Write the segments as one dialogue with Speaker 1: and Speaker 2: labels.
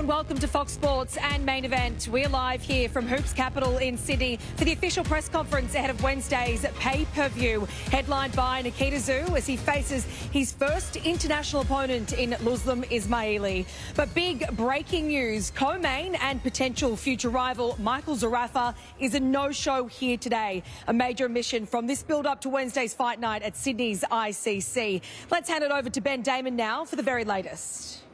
Speaker 1: welcome to Fox Sports and Main Event. We're live here from Hoops Capital in Sydney for the official press conference ahead of Wednesday's pay-per-view, headlined by Nikita Tszyu as he faces his first international opponent in Lulzim, Ismaili. But big breaking news, co-main and potential future rival Michael Zerafa is a no-show here today. A major omission from this build-up to Wednesday's fight night at Sydney's ICC. Let's hand it over to Ben Damon now for the very latest.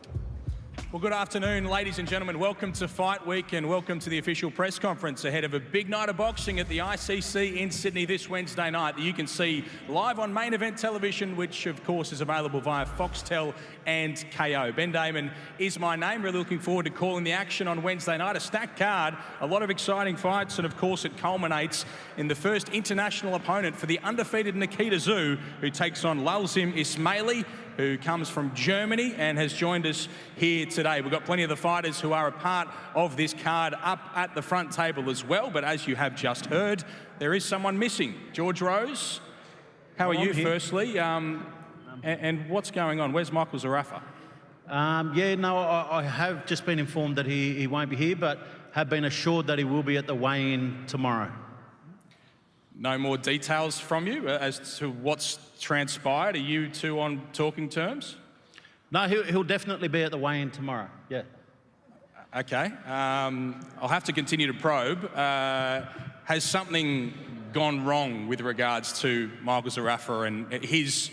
Speaker 2: Well, good afternoon, ladies and gentlemen. Welcome to Fight Week and welcome to the official press conference ahead of a big night of boxing at the ICC in Sydney this Wednesday night that you can see live on Main Event television, which of course is available via Foxtel and KO. Ben Damon is my name. Really looking forward to calling the action on Wednesday night. A stacked card, a lot of exciting fights, and of course it culminates in the first international opponent for the undefeated Nikita Tszyu, who takes on Lulzim Ismaili, who comes from Germany and has joined us here today. We've got plenty of the fighters who are a part of this card up at the front table as well, but as you have just heard, there is someone missing. George Rose, how are you firstly? And what's going on? Where's Michael Zerafa?
Speaker 3: I have just been informed that he won't be here, but have been assured that he will be at the weigh-in tomorrow.
Speaker 2: No more details from you as to what's transpired? Are you two on talking terms?
Speaker 3: No, he'll definitely be at the weigh-in tomorrow, yeah.
Speaker 2: Okay, I'll have to continue to probe. Has something gone wrong with regards to Michael Zerafa and his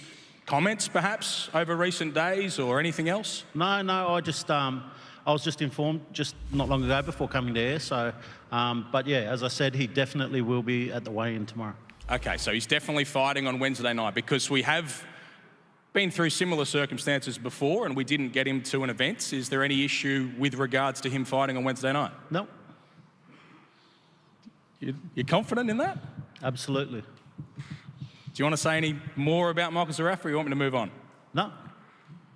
Speaker 2: comments perhaps over recent days or anything else?
Speaker 3: No, I was just informed just not long ago before coming to air, so, but yeah, as I said, he definitely will be at the weigh-in tomorrow.
Speaker 2: Okay, so he's definitely fighting on Wednesday night, because we have been through similar circumstances before and we didn't get him to an event. Is there any issue with regards to him fighting on Wednesday night?
Speaker 3: No.
Speaker 2: You're confident in that?
Speaker 3: Absolutely.
Speaker 2: Do you want to say any more about Michael Zerafa, or you want me to move on?
Speaker 3: No.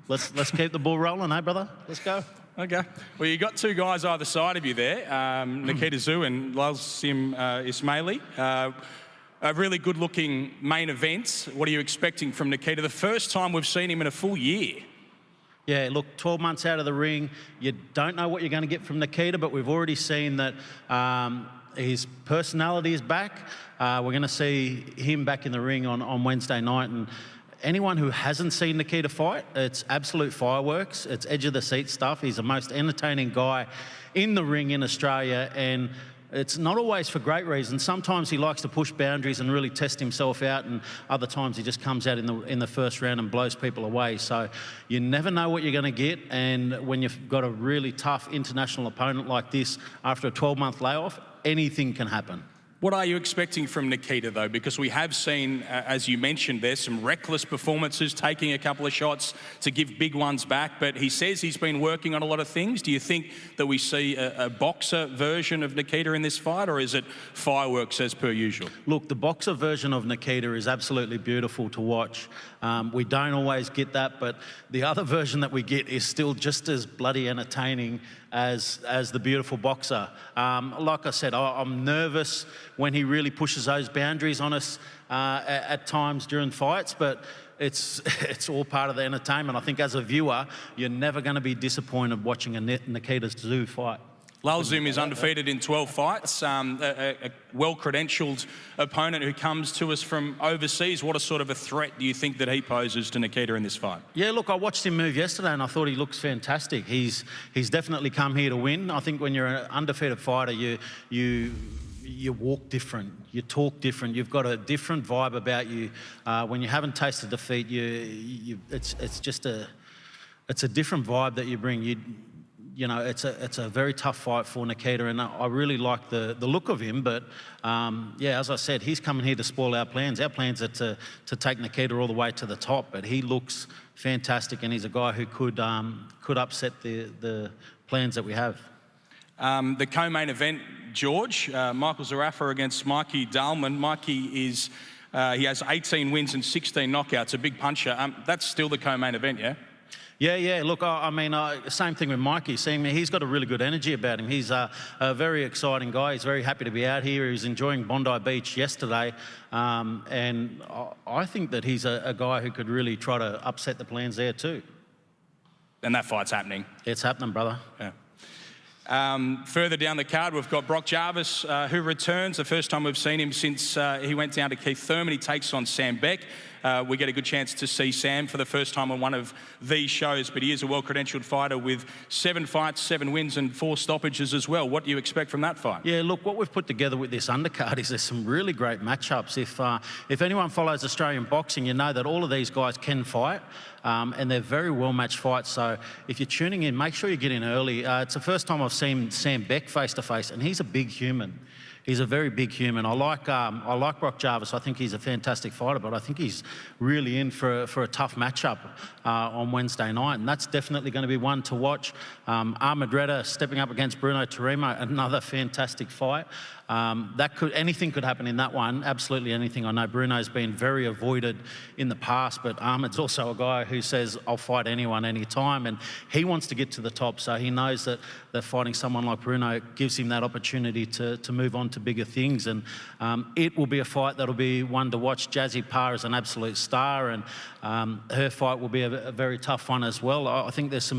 Speaker 3: Let's keep the ball rolling, eh, brother? Let's go.
Speaker 2: Okay. Well, you got two guys either side of you there, Nikita Tszyu and Lulzim Ismaili. A really good-looking main event. What are you expecting from Nikita? The first time we've seen him in a full year.
Speaker 3: Yeah, look, 12 months out of the ring, you don't know what you're going to get from Nikita, but we've already seen that his personality is back. We're going to see him back in the ring on Wednesday night, and anyone who hasn't seen Nikita fight, it's absolute fireworks. It's edge-of-the-seat stuff. He's the most entertaining guy in the ring in Australia, and it's not always for great reasons. Sometimes he likes to push boundaries and really test himself out, and other times he just comes out in the first round and blows people away. So you never know what you're going to get, and when you've got a really tough international opponent like this after a 12-month layoff, anything can happen.
Speaker 2: What are you expecting from Nikita, though? Because we have seen, as you mentioned, there's some reckless performances, taking a couple of shots to give big ones back, but he says he's been working on a lot of things. Do you think that we see a boxer version of Nikita in this fight, or is it fireworks as per usual?
Speaker 3: Look, the boxer version of Nikita is absolutely beautiful to watch. We don't always get that, but the other version that we get is still just as bloody entertaining as the beautiful boxer. Like I said, I'm nervous when he really pushes those boundaries on us at times during fights, but it's all part of the entertainment. I think as a viewer, you're never going to be disappointed watching a Nikita Tszyu fight.
Speaker 2: Lulzim is undefeated in 12 fights, a well-credentialed opponent who comes to us from overseas. What a sort of a threat do you think that he poses to Nikita in this fight?
Speaker 3: Yeah, look, I watched him move yesterday and I thought he looks fantastic. He's definitely come here to win. I think when you're an undefeated fighter, you walk different, you talk different, you've got a different vibe about you. When you haven't tasted defeat, it's a different vibe that you bring. You know, it's a very tough fight for Nikita, and I really like the look of him. But yeah, as I said, he's coming here to spoil our plans. Our plans are to take Nikita all the way to the top, but he looks fantastic, and he's a guy who could upset the plans that we have.
Speaker 2: The co-main event, George, Michael Zerafa against Mikey Dahlman. Mikey is he has 18 wins and 16 knockouts, a big puncher. That's still the co-main event, yeah?
Speaker 3: Yeah. Look, I mean, same thing with Mikey. Seeing he's got a really good energy about him. He's a very exciting guy. He's very happy to be out here. He was enjoying Bondi Beach yesterday, and I think that he's a guy who could really try to upset the plans there too.
Speaker 2: And that fight's happening.
Speaker 3: It's happening, brother.
Speaker 2: Yeah. Further down the card, we've got Brock Jarvis, who returns. The first time we've seen him since he went down to Keith Thurman. He takes on Sam Beck. We get a good chance to see Sam for the first time on one of these shows, but he is a well-credentialed fighter with 7 fights, 7 wins and 4 stoppages as well. What do you expect from that fight?
Speaker 3: Yeah, look, what we've put together with this undercard is there's some really great matchups. If anyone follows Australian boxing, you know that all of these guys can fight. And they're very well-matched fights. So if you're tuning in, make sure you get in early. It's the first time I've seen Sam Beck face-to-face, and he's a big human. He's a very big human. I like Brock Jarvis. I think he's a fantastic fighter, but I think he's really in for a tough matchup on Wednesday night, and that's definitely going to be one to watch. Ahmed Reda stepping up against Bruno Tarimo, another fantastic fight. Anything could happen in that one, absolutely anything. I know Bruno's been very avoided in the past, but Ahmed's also a guy who says, I'll fight anyone, anytime, and he wants to get to the top, so he knows that fighting someone like Bruno gives him that opportunity to move on to bigger things, and it will be a fight that'll be one to watch. Jazzy Parr is an absolute star, and her fight will be a very tough one as well. I think there's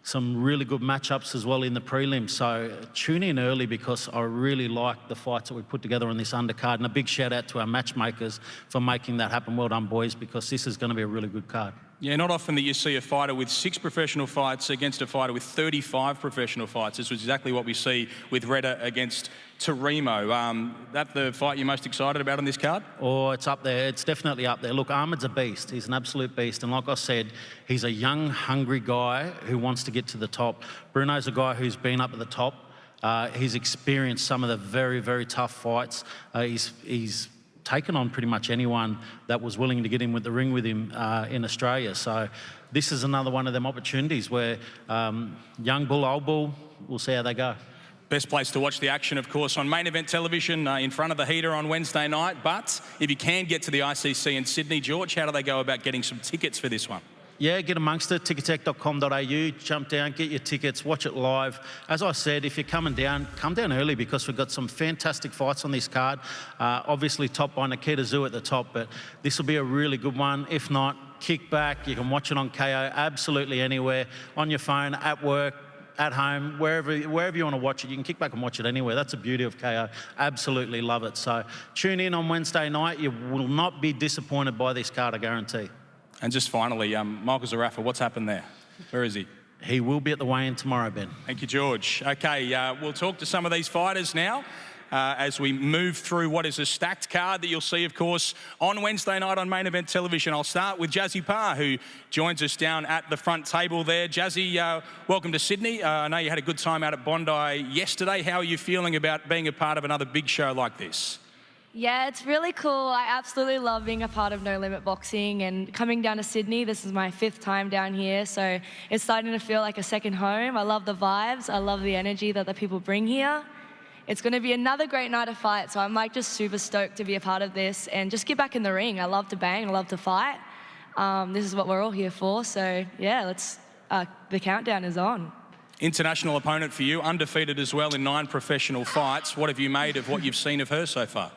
Speaker 3: some really good matchups as well in the prelims, so tune in early because I really like the fights that we put together on this undercard, and a big shout out to our matchmakers for making that happen. Well done, boys, because this is going to be a really good card.
Speaker 2: Yeah, not often that you see a fighter with 6 professional fights against a fighter with 35 professional fights. This was exactly what we see with Reda against Tarimo. That the fight you're most excited about on this card?
Speaker 3: Oh, it's up there. It's definitely up there. Look, Ahmed's a beast. He's an absolute beast. And like I said, he's a young, hungry guy who wants to get to the top. Bruno's a guy who's been up at the top. He's experienced some of the very, very tough fights. He's taken on pretty much anyone that was willing to get in with the ring with him in Australia. So this is another one of them opportunities where young bull, old bull, we'll see how they go.
Speaker 2: Best place to watch the action, of course, on main event television in front of the heater on Wednesday night. But if you can get to the ICC in Sydney, George, how do they go about getting some tickets for this one?
Speaker 3: Yeah, get amongst it, tickettech.com.au, jump down, get your tickets, watch it live. As I said, if you're coming down, come down early because we've got some fantastic fights on this card. Obviously topped by Nikita Tszyu at the top, but this will be a really good one. If not, kick back, you can watch it on KO absolutely anywhere, on your phone, at work, at home, wherever you want to watch it. You can kick back and watch it anywhere. That's the beauty of KO. Absolutely love it. So tune in on Wednesday night. You will not be disappointed by this card, I guarantee.
Speaker 2: And just finally, Michael Zarafa, what's happened there? Where is he?
Speaker 3: He will be at the weigh-in tomorrow, Ben.
Speaker 2: Thank you, George. Okay, we'll talk to some of these fighters now as we move through what is a stacked card that you'll see, of course, on Wednesday night on main event television. I'll start with Jazzy Parr, who joins us down at the front table there. Jazzy, welcome to Sydney. I know you had a good time out at Bondi yesterday. How are you feeling about being a part of another big show like this?
Speaker 4: Yeah, it's really cool. I absolutely love being a part of No Limit Boxing and coming down to Sydney. This is my 5th time down here, so it's starting to feel like a second home. I love the vibes. I love the energy that the people bring here. It's going to be another great night of fight, so I'm just super stoked to be a part of this and just get back in the ring. I love to bang. I love to fight. This is what we're all here for, so yeah, the countdown is on.
Speaker 2: International opponent for you, undefeated as well in 9 professional fights. What have you made of what you've seen of her so far?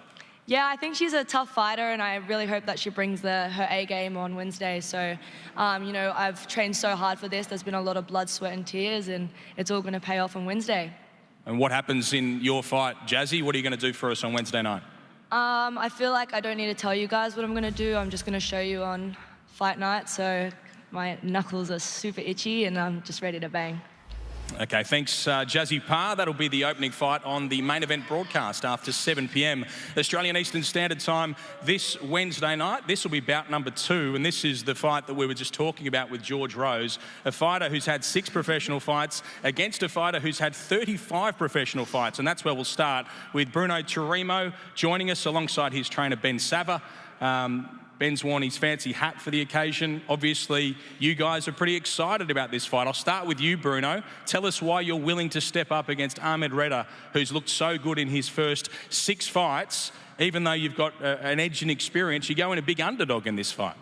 Speaker 4: Yeah, I think she's a tough fighter, and I really hope that she brings her A game on Wednesday. So, you know, I've trained so hard for this. There's been a lot of blood, sweat, and tears, and it's all going to pay off on Wednesday.
Speaker 2: And what happens in your fight, Jazzy? What are you going to do for us on Wednesday night?
Speaker 4: I feel like I don't need to tell you guys what I'm going to do. I'm just going to show you on fight night. So my knuckles are super itchy, and I'm just ready to bang.
Speaker 2: Okay, thanks, Jazzy Parr. That'll be the opening fight on the main event broadcast after 7 p.m. Australian Eastern Standard Time this Wednesday night. This will be bout number 2, and this is the fight that we were just talking about with George Rose, a fighter who's had 6 professional fights against a fighter who's had 35 professional fights, and that's where we'll start with Bruno Tarimo joining us alongside his trainer Ben Sava. Ben's worn his fancy hat for the occasion. Obviously, you guys are pretty excited about this fight. I'll start with you, Bruno. Tell us why you're willing to step up against Ahmed Reda, who's looked so good in his first 6 fights. Even though you've got an edge in experience, you go in a big underdog in this fight.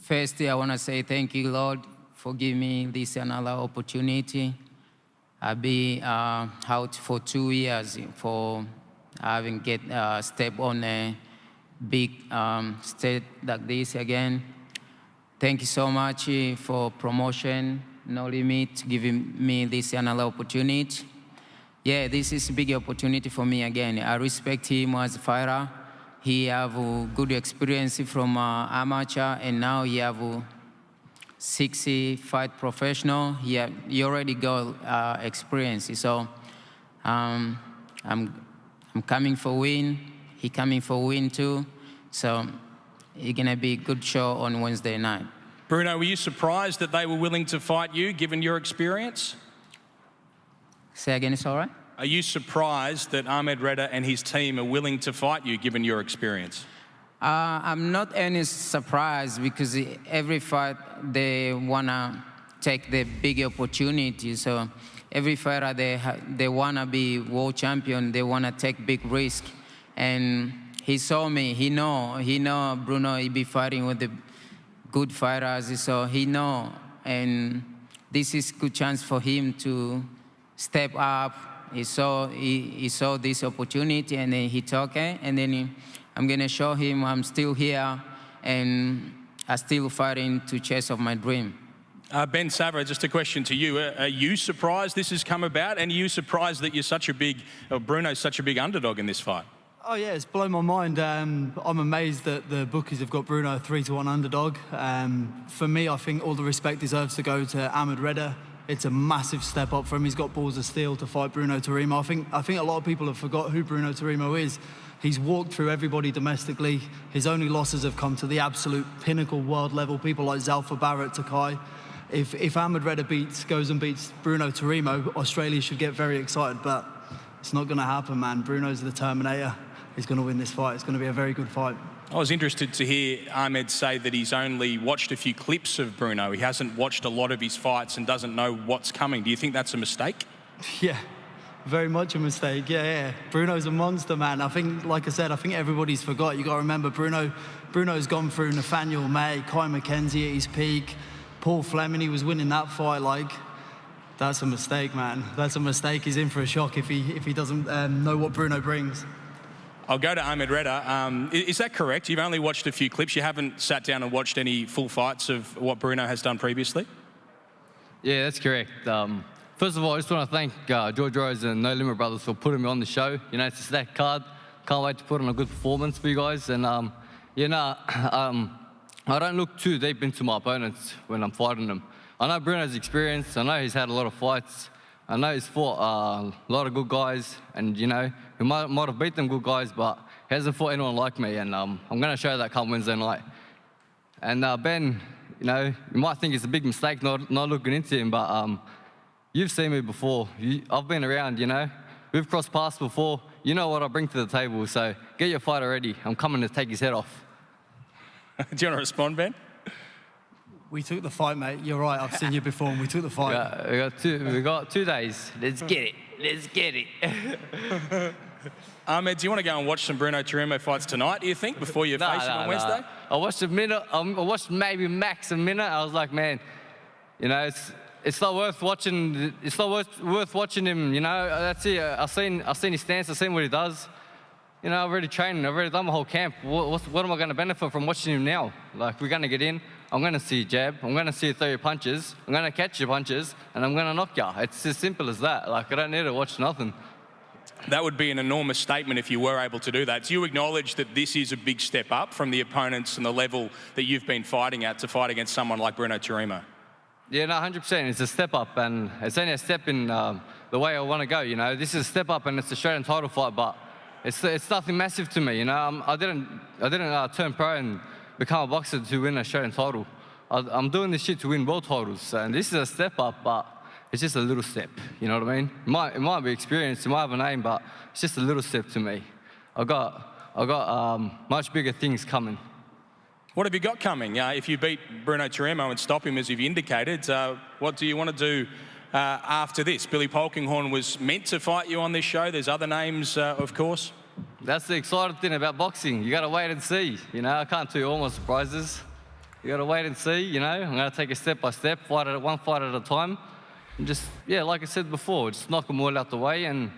Speaker 5: Firstly, I want to say thank you, Lord, for giving me this another opportunity. I've been out for 2 years for having step on a big stage like this again. Thank you so much for promotion, No Limit, giving me this another opportunity. Yeah, this is a big opportunity for me again. I respect him as a fighter. He have a good experience from amateur, and now he have a 60 fight professional. He already got experience. So I'm coming for win. He coming for win too. So it's gonna be a good show on Wednesday night.
Speaker 2: Bruno, were you surprised that they were willing to fight you, given your experience?
Speaker 5: Say again, it's all right?
Speaker 2: Are you surprised that Ahmed Reda and his team are willing to fight you, given your experience?
Speaker 5: I'm not any surprised because every fight they wanna take the big opportunity. So every fighter they wanna be world champion. They wanna take big risk. And he saw me. He know Bruno. He be fighting with the good fighters. So he know, and this is good chance for him to step up. He saw this opportunity, and then he took it, and then I'm gonna show him I'm still here, and I'm still fighting to chase of my dream.
Speaker 2: Ben Savra, just a question to you. Are you surprised this has come about, and are you surprised that Bruno's such a big underdog in this fight?
Speaker 6: Oh yeah, it's blown my mind. I'm amazed that the bookies have got Bruno a 3-1 underdog. For me, I think all the respect deserves to go to Ahmed Reda. It's a massive step up for him. He's got balls of steel to fight Bruno Tarimo. I think a lot of people have forgot who Bruno Tarimo is. He's walked through everybody domestically. His only losses have come to the absolute pinnacle world level, people like Zalfa Barrett, Takai. If Ahmed Reda goes and beats Bruno Tarimo, Australia should get very excited, but it's not going to happen, man. Bruno's the Terminator. He's going to win this fight. It's going to be a very good fight.
Speaker 2: I was interested to hear Ahmed say that he's only watched a few clips of Bruno. He hasn't watched a lot of his fights and doesn't know what's coming. Do you think that's a mistake?
Speaker 6: Yeah, very much a mistake. Yeah. Bruno's a monster, man. I think, like I said, I think everybody's forgot. You got to remember, Bruno's gone through Nathaniel May, Kai McKenzie at his peak, Paul Fleming. He was winning that fight. Like, that's a mistake, man. That's a mistake. He's in for a shock if he doesn't know what Bruno brings.
Speaker 2: I'll go to Ahmed Reda. Is that correct? You've only watched a few clips. You haven't sat down and watched any full fights of what Bruno has done previously?
Speaker 7: Yeah, that's correct. First of all, I just want to thank George Rose and No Limit Brothers for putting me on the show. You know, it's a stacked card. Can't wait to put on a good performance for you guys. And, I don't look too deep into my opponents when I'm fighting them. I know Bruno's experienced. I know he's had a lot of fights. I know he's fought a lot of good guys, and he might have beat them good guys, but he hasn't fought anyone like me, and I'm going to show that come Wednesday night. And Ben, you might think it's a big mistake not looking into him, but you've seen me before. I've been around, We've crossed paths before. You know what I bring to the table, so get your fighter ready. I'm coming to take his head off.
Speaker 2: Do you want to respond, Ben?
Speaker 6: We took the fight, mate. You're right. I've seen you before, and we took the fight.
Speaker 7: We got 2 days. Let's get it. Let's get it.
Speaker 2: Ahmed, do you want to go and watch some Bruno Tarimo fights tonight, do you think, before you face him on Wednesday?
Speaker 7: I watched a minute. I watched maybe max a minute. I was like, man, it's not worth watching. It's not worth watching him. That's it. I've seen his stance. I've seen what he does. I've already trained. I've already done my whole camp. What am I going to benefit from watching him now? Like, we're going to get in. I'm going to see a jab. I'm going to see you throw your punches. I'm going to catch your punches, and I'm going to knock you. It's as simple as that. Like, I don't need to watch nothing.
Speaker 2: That would be an enormous statement if you were able to do that. Do you acknowledge that this is a big step up from the opponents and the level that you've been fighting at to fight against someone like Bruno Tarimo?
Speaker 7: Yeah, no, 100%. It's a step up, and it's only a step in the way I want to go. This is a step up, and it's a Australian title fight, but it's nothing massive to me. I didn't turn pro and become a boxer to win an Australian title. I'm doing this shit to win world titles, and this is a step up, but it's just a little step. You know what I mean? It might be experienced, it might have a name, but it's just a little step to me. I got much bigger things coming.
Speaker 2: What have you got coming? If you beat Bruno Tarimo and stop him, as you've indicated, what do you want to do after this? Billy Polkinghorne was meant to fight you on this show. There's other names, of course.
Speaker 7: That's the exciting thing about boxing. You got to wait and see. I can't tell you all my surprises. You got to wait and see. I'm going to take it step by step, one fight at a time, and just, like I said before, just knock them all out the way, and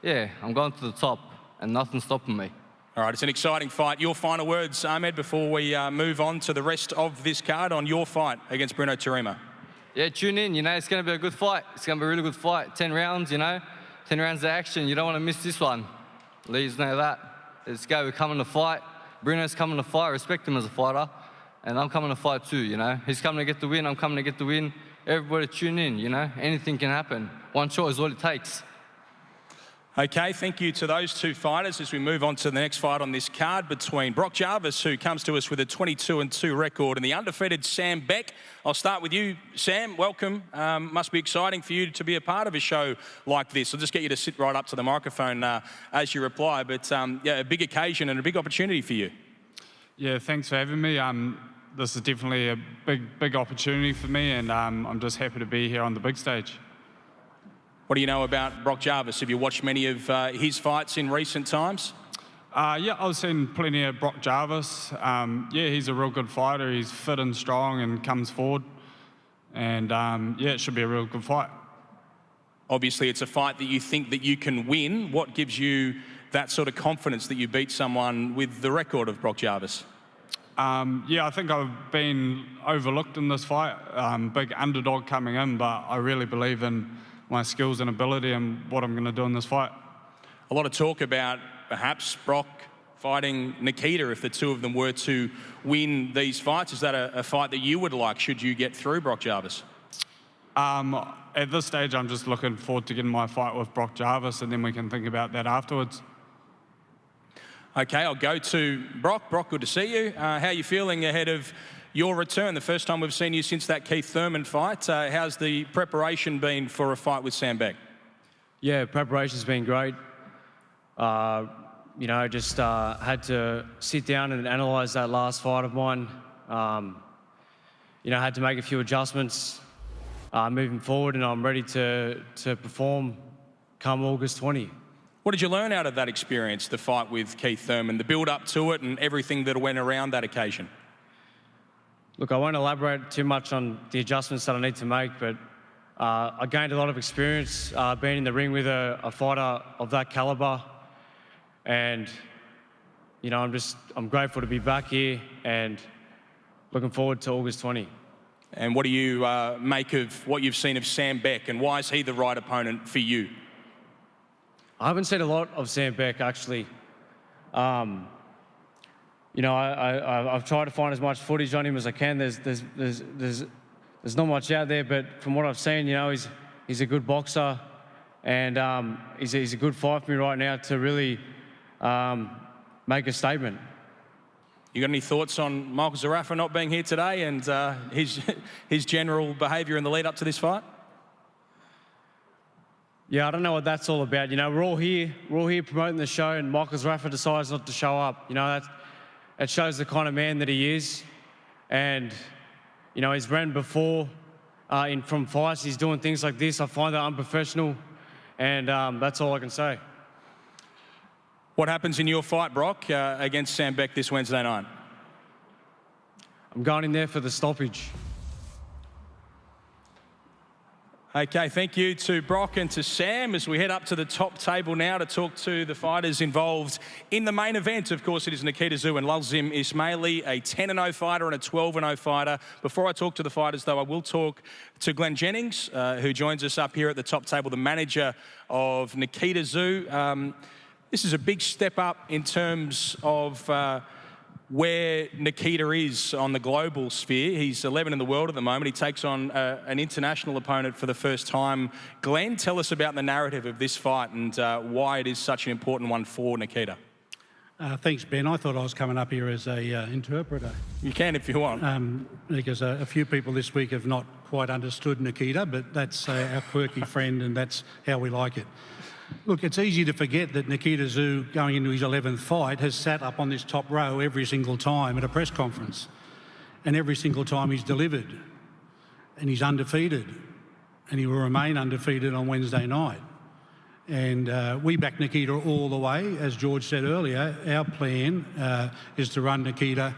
Speaker 7: I'm going to the top, and nothing's stopping me.
Speaker 2: All right, it's an exciting fight. Your final words, Ahmed, before we move on to the rest of this card on your fight against Bruno Tarimo.
Speaker 7: yeah, tune in. You know, it's going to be a good fight. It's going to be a really good fight. 10 rounds, you know, 10 rounds of action. You don't want to miss this one. Please know that. Let's go. We're coming to fight. Bruno's coming to fight. I respect him as a fighter. And I'm coming to fight too, you know. He's coming to get the win. I'm coming to get the win. Everybody tune in, you know. Anything can happen. One shot is all it takes.
Speaker 2: Okay, thank you to those two fighters as we move on to the next fight on this card between Brock Jarvis, who comes to us with a 22-2 record, and the undefeated Sam Beck. I'll start with you, Sam. Welcome. Must be exciting for you to be a part of a show like this. I'll just get you to sit right up to the microphone as you reply. But yeah, a big occasion and a big opportunity for you.
Speaker 8: Yeah, thanks for having me. This is definitely a big opportunity for me, and I'm just happy to be here on the big stage.
Speaker 2: What do you know about Brock Jarvis? Have you watched many of his fights in recent times?
Speaker 8: Yeah, I've seen plenty of Brock Jarvis. Yeah, he's a real good fighter. He's fit and strong and comes forward. And yeah, it should be a real good fight.
Speaker 2: Obviously, it's a fight that you think that you can win. What gives you that sort of confidence that you beat someone with the record of Brock Jarvis?
Speaker 8: Yeah, I think I've been overlooked in this fight. Big underdog coming in, but I really believe in my skills and ability and what I'm going to do in this fight.
Speaker 2: A lot of talk about perhaps Brock fighting Nikita if the two of them were to win these fights. Is that a fight that you would like should you get through Brock Jarvis?
Speaker 8: At this stage, I'm just looking forward to getting my fight with Brock Jarvis, and then we can think about that afterwards.
Speaker 2: Okay, I'll go to Brock. Brock, good to see you. How are you feeling ahead of your return? The first time we've seen you since that Keith Thurman fight. How's the preparation been for a fight with Sam Beck?
Speaker 9: Yeah, preparation's been great. You know, just had to sit down and analyse that last fight of mine. You know, had to make a few adjustments moving forward, and I'm ready to perform come August 20.
Speaker 2: What did you learn out of that experience, the fight with Keith Thurman, the build-up to it and everything that went around that occasion?
Speaker 9: Look, I won't elaborate too much on the adjustments that I need to make, but I gained a lot of experience being in the ring with a fighter of that calibre, and you know, I'm grateful to be back here and looking forward to August 20.
Speaker 2: And what do you make of what you've seen of Sam Beck, and why is he the right opponent for you?
Speaker 9: I haven't seen a lot of Sam Beck, actually. You know, I've tried to find as much footage on him as I can. There's not much out there, but from what I've seen, you know, he's a good boxer, and he's a good fight for me right now to really make a statement.
Speaker 2: You got any thoughts on Michael Zarafa not being here today and his general behaviour in the lead up to this fight?
Speaker 9: Yeah, I don't know what that's all about. You know, we're all here promoting the show, and Michael Zarafa decides not to show up. You know, it shows the kind of man that he is. And, you know, he's ran before from fights. He's doing things like this. I find that unprofessional, and that's all I can say.
Speaker 2: What happens in your fight, Brock, against Sam Beck this Wednesday night?
Speaker 9: I'm going in there for the stoppage.
Speaker 2: Okay, thank you to Brock and to Sam as we head up to the top table now to talk to the fighters involved in the main event. Of course, it is Nikita Tszyu and Lulzim Ismaili, a 10-0 fighter and a 12-0 fighter. Before I talk to the fighters, though, I will talk to Glenn Jennings, who joins us up here at the top table, the manager of Nikita Tszyu. This is a big step up in terms of where Nikita is on the global sphere. He's 11 in the world at the moment. He takes on an international opponent for the first time. Glenn, tell us about the narrative of this fight and why it is such an important one for Nikita.
Speaker 10: Thanks, Ben. I thought I was coming up here as a interpreter.
Speaker 2: You can if you want.
Speaker 10: Because a few people this week have not quite understood Nikita, but that's our quirky friend, and that's how we like it. Look, it's easy to forget that Nikita Tszyu, going into his 11th fight, has sat up on this top row every single time at a press conference. And every single time he's delivered. And he's undefeated. And he will remain undefeated on Wednesday night. And we back Nikita all the way. As George said earlier, our plan is to run Nikita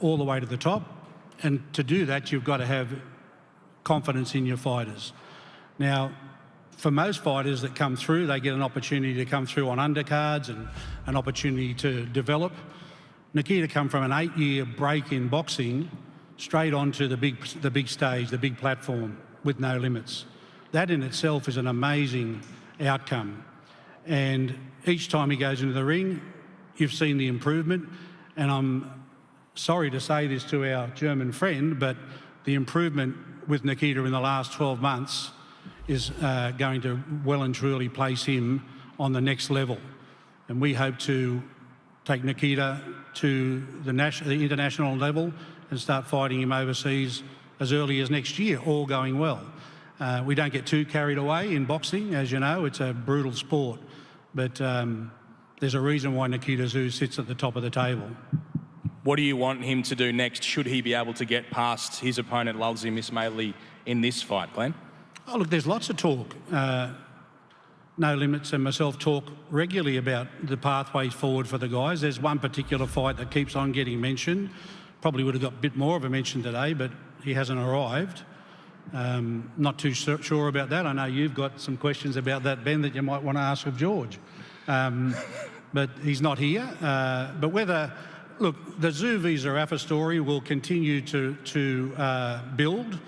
Speaker 10: all the way to the top. And to do that, you've got to have confidence in your fighters. Now, for most fighters that come through, they get an opportunity to come through on undercards and an opportunity to develop. Nikita come from an 8-year break in boxing straight onto the big stage, the big platform with no limits. That in itself is an amazing outcome. And each time he goes into the ring, you've seen the improvement. And I'm sorry to say this to our German friend, but the improvement with Nikita in the last 12 months is going to well and truly place him on the next level. And we hope to take Nikita to the international level and start fighting him overseas as early as next year, all going well. We don't get too carried away in boxing. As you know, it's a brutal sport. But there's a reason why Nikita Tszyu sits at the top of the table.
Speaker 2: What do you want him to do next? Should he be able to get past his opponent, Lulzim Ismaili, in this fight, Glenn?
Speaker 10: Oh, look, there's lots of talk. No Limits and myself talk regularly about the pathways forward for the guys. There's one particular fight that keeps on getting mentioned. Probably would have got a bit more of a mention today, but he hasn't arrived. Not too sure about that. I know you've got some questions about that, Ben, that you might want to ask of George. But he's not here. But whether... Look, the Tszyu v Zerafa story will continue to build.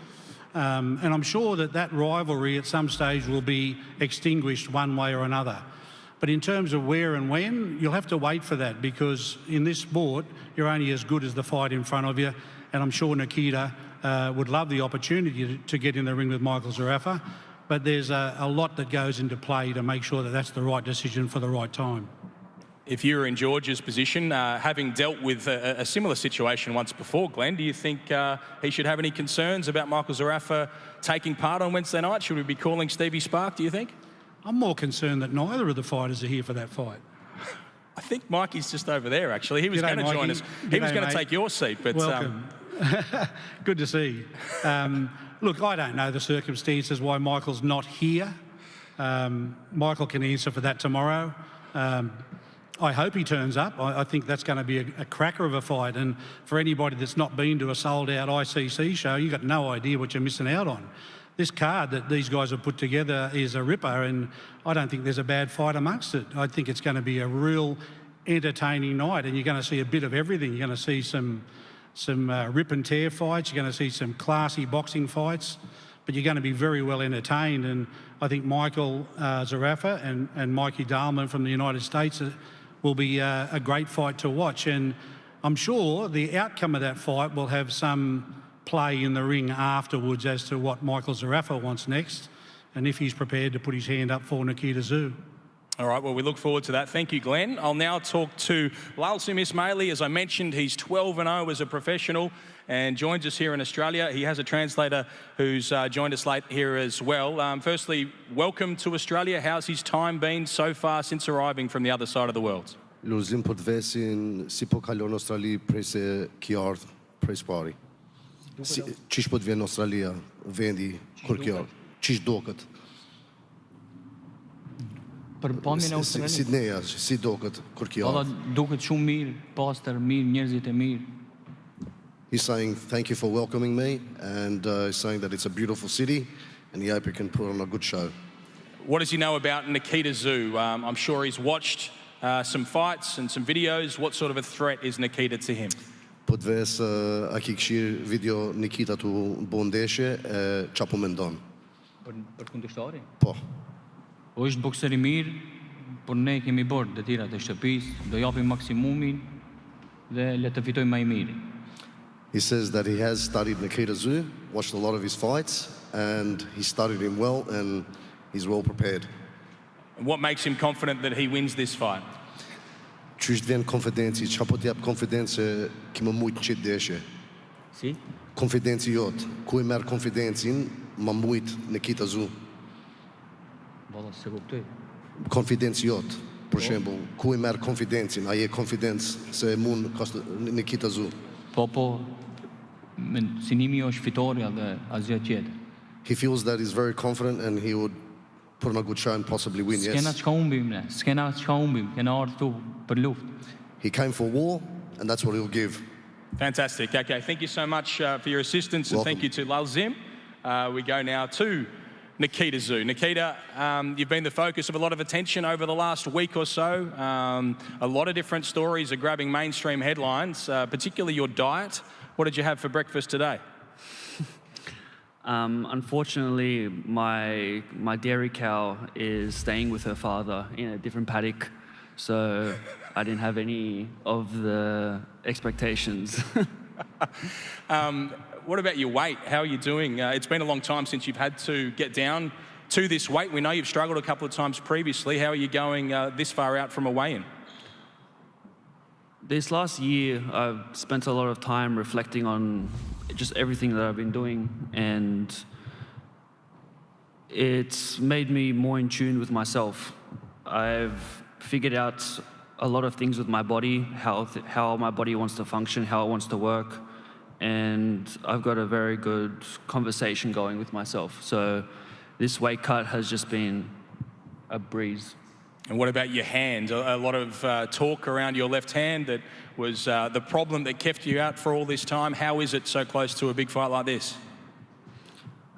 Speaker 10: And I'm sure that rivalry at some stage will be extinguished one way or another. But in terms of where and when, you'll have to wait for that, because in this sport, you're only as good as the fight in front of you. And I'm sure Nikita would love the opportunity to get in the ring with Michael Zerafa. But there's a lot that goes into play to make sure that that's the right decision for the right time.
Speaker 2: If you were in George's position, having dealt with a similar situation once before, Glenn, do you think he should have any concerns about Michael Zerafa taking part on Wednesday night? Should we be calling Stevie Spark, do you think?
Speaker 10: I'm more concerned that neither of the fighters are here for that fight.
Speaker 2: I think Mikey's just over there, actually. He was going to join us. He was going to take your seat, but...
Speaker 10: Welcome. Good to see you. Look, I don't know the circumstances why Michael's not here. Michael can answer for that tomorrow. I hope he turns up. I think that's going to be a cracker of a fight. And for anybody that's not been to a sold-out ICC show, you've got no idea what you're missing out on. This card that these guys have put together is a ripper, and I don't think there's a bad fight amongst it. I think it's going to be a real entertaining night, and you're going to see a bit of everything. You're going to see some rip and tear fights. You're going to see some classy boxing fights, but you're going to be very well entertained. And I think Michael Zerafa and Mikey Dahlman from the United States will be a great fight to watch. And I'm sure the outcome of that fight will have some play in the ring afterwards as to what Michael Zerafa wants next, and if he's prepared to put his hand up for Nikita Tszyu.
Speaker 2: All right, well, we look forward to that. Thank you, Glenn. I'll now talk to Lulzim Ismaili. As I mentioned, he's 12-0 as a professional and joins us here in Australia. He has a translator who's joined us late here as well. Firstly, welcome to Australia. How's his time been so far since arriving from the other side of the world?
Speaker 11: Lulzim po të vesin, si po kalon Australi prej se ki ardh prej spari. Qish po të vjen Australia, vendi, kur ki ardh? Qish doket?
Speaker 12: Përpamjen e Australisë.
Speaker 11: Sidneja, si doket kur ki
Speaker 12: Valla
Speaker 11: ardh?
Speaker 12: duket shumë mirë, pastër, mirë, njerëzit e mirë.
Speaker 11: He's saying thank you for welcoming me, and he's saying that it's a beautiful city, and he hope he can put on a good show.
Speaker 2: What does he know about Nikita Tszyu? I'm sure he's watched some fights and some videos. What sort of a threat is Nikita to him?
Speaker 11: Po të ves, a ki këshir video Nikita tu bo ndeshje, qa po mendon?
Speaker 12: Për kundërshtarin?
Speaker 11: Po.
Speaker 12: Është bokser i mirë, por ne kemi bërë detyrat e shtëpisë, do japim maksimumin dhe le të fitojmë më i miri.
Speaker 11: He says that he has studied Nikita Tszyu, watched a lot of his fights, and he studied him well, and he's well prepared.
Speaker 2: And what makes him confident that he wins this fight?
Speaker 11: Qysh të vjen konfidenci, qa po t'jap konfidencë ki më mujtë në qitë deshje?
Speaker 12: Si?
Speaker 11: Konfidenci jotë, ku i merë konfidencin, më mujtë Nikita Tszyu?
Speaker 12: Valla se kuptoj.
Speaker 11: Konfidenci jotë, për shembull, ku i merë konfidencin, a je konfidencë se mund Nikita Tszyu?
Speaker 12: Po, synimi jo është fitoria dhe asgjë tjetër.
Speaker 11: He feels that he's very confident and he would put on a good show and possibly win, yes.
Speaker 12: S'kena çka humbim ne, s'kena çka humbim, kena ardhur këtu për luftë.
Speaker 11: He came for war, and that's what he'll give.
Speaker 2: Fantastic. Okay, thank you so much for your assistance, and thank you to Lulzim. We go now to Nikita Tszyu. Nikita, you've been the focus of a lot of attention over the last week or so. A lot of different stories are grabbing mainstream headlines, particularly your diet. What did you have for breakfast today?
Speaker 13: Unfortunately, my dairy cow is staying with her father in a different paddock, so I didn't have any of the expectations.
Speaker 2: What about your weight? How are you doing? It's been a long time since you've had to get down to this weight. We know you've struggled a couple of times previously. How are you going this far out from a weigh-in?
Speaker 13: This last year, I've spent a lot of time reflecting on just everything that I've been doing, and it's made me more in tune with myself. I've figured out a lot of things with my body, how my body wants to function, how it wants to work, and I've got a very good conversation going with myself. So this weight cut has just been a breeze.
Speaker 2: And what about your hand? A lot of talk around your left hand that was the problem that kept you out for all this time. How is it so close to a big fight like this?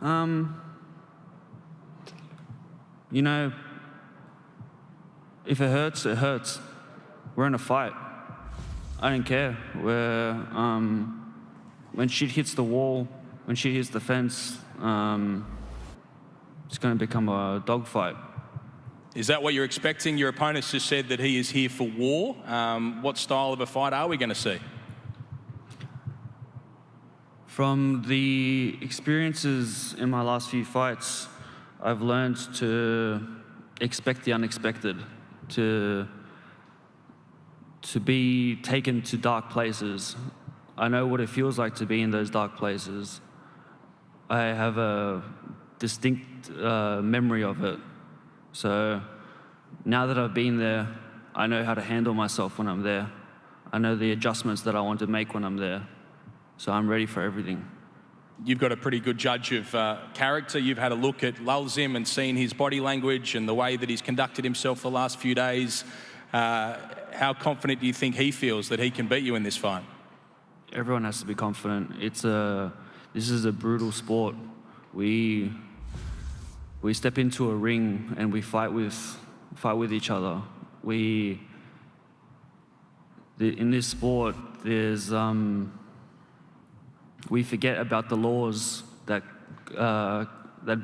Speaker 13: You know, if it hurts, it hurts. We're in a fight. I don't care. When shit hits the wall, when shit hits the fence, it's going to become a dogfight.
Speaker 2: Is that what you're expecting? Your opponent's just said that he is here for war. What style of a fight are we going to see?
Speaker 13: From the experiences in my last few fights, I've learned to expect the unexpected, to be taken to dark places. I know what it feels like to be in those dark places. I have a distinct memory of it. So now that I've been there, I know how to handle myself when I'm there. I know the adjustments that I want to make when I'm there. So I'm ready for everything.
Speaker 2: You've got a pretty good judge of character. You've had a look at Lulzim and seen his body language and the way that he's conducted himself the last few days. How confident do you think he feels that he can beat you in this fight?
Speaker 13: Everyone has to be confident. This is a brutal sport. We step into a ring and we fight with each other. In this sport, we forget about the laws that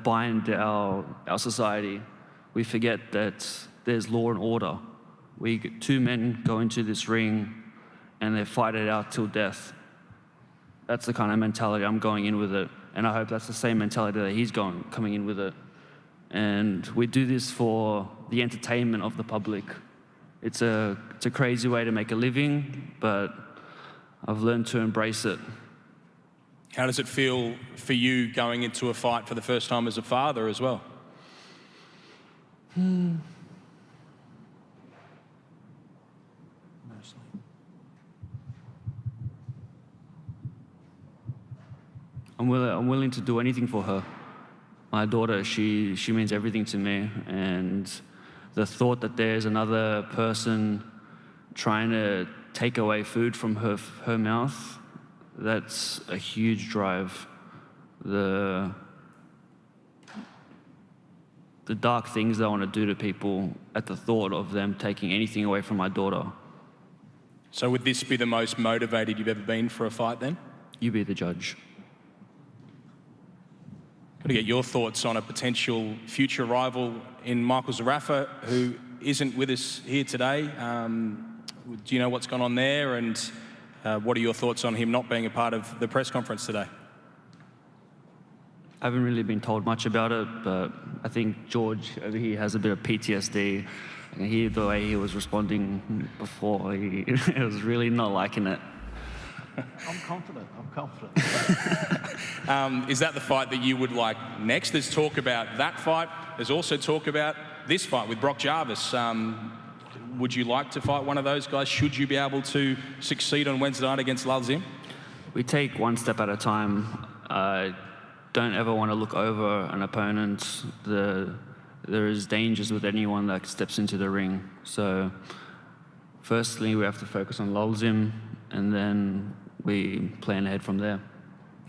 Speaker 13: bind our society. We forget that there's law and order. Two men go into this ring and they fight it out till death. That's the kind of mentality I'm going in with it, and I hope that's the same mentality that he's coming in with it. And we do this for the entertainment of the public. It's a crazy way to make a living, but I've learned to embrace it.
Speaker 2: How does it feel for you going into a fight for the first time as a father as well? I'm willing to do anything for her. My daughter, she means everything to me, and the thought that there's another person trying to take away food from her mouth, that's a huge drive. The dark things that I want to do to people at the thought of them taking anything away from my daughter. So would this be the most motivated you've ever been for a fight then?
Speaker 13: You be the judge.
Speaker 2: Got to get your thoughts on a potential future rival in Michael Zarafa, who isn't with us here today. Do you know what's gone on there, and what are your thoughts on him not being a part of the press conference today?
Speaker 13: I haven't really been told much about it, but I think George over here has a bit of PTSD. I can hear the way he was responding before. He was really not liking it.
Speaker 3: I'm confident.
Speaker 2: Is that the fight that you would like next? There's talk about that fight. There's also talk about this fight with Brock Jarvis. Would you like to fight one of those guys? Should you be able to succeed on Wednesday night against Lulzim?
Speaker 13: We take one step at a time. I don't ever want to look over an opponent. There is dangers with anyone that steps into the ring. So firstly, we have to focus on Lulzim, and then we plan ahead from there.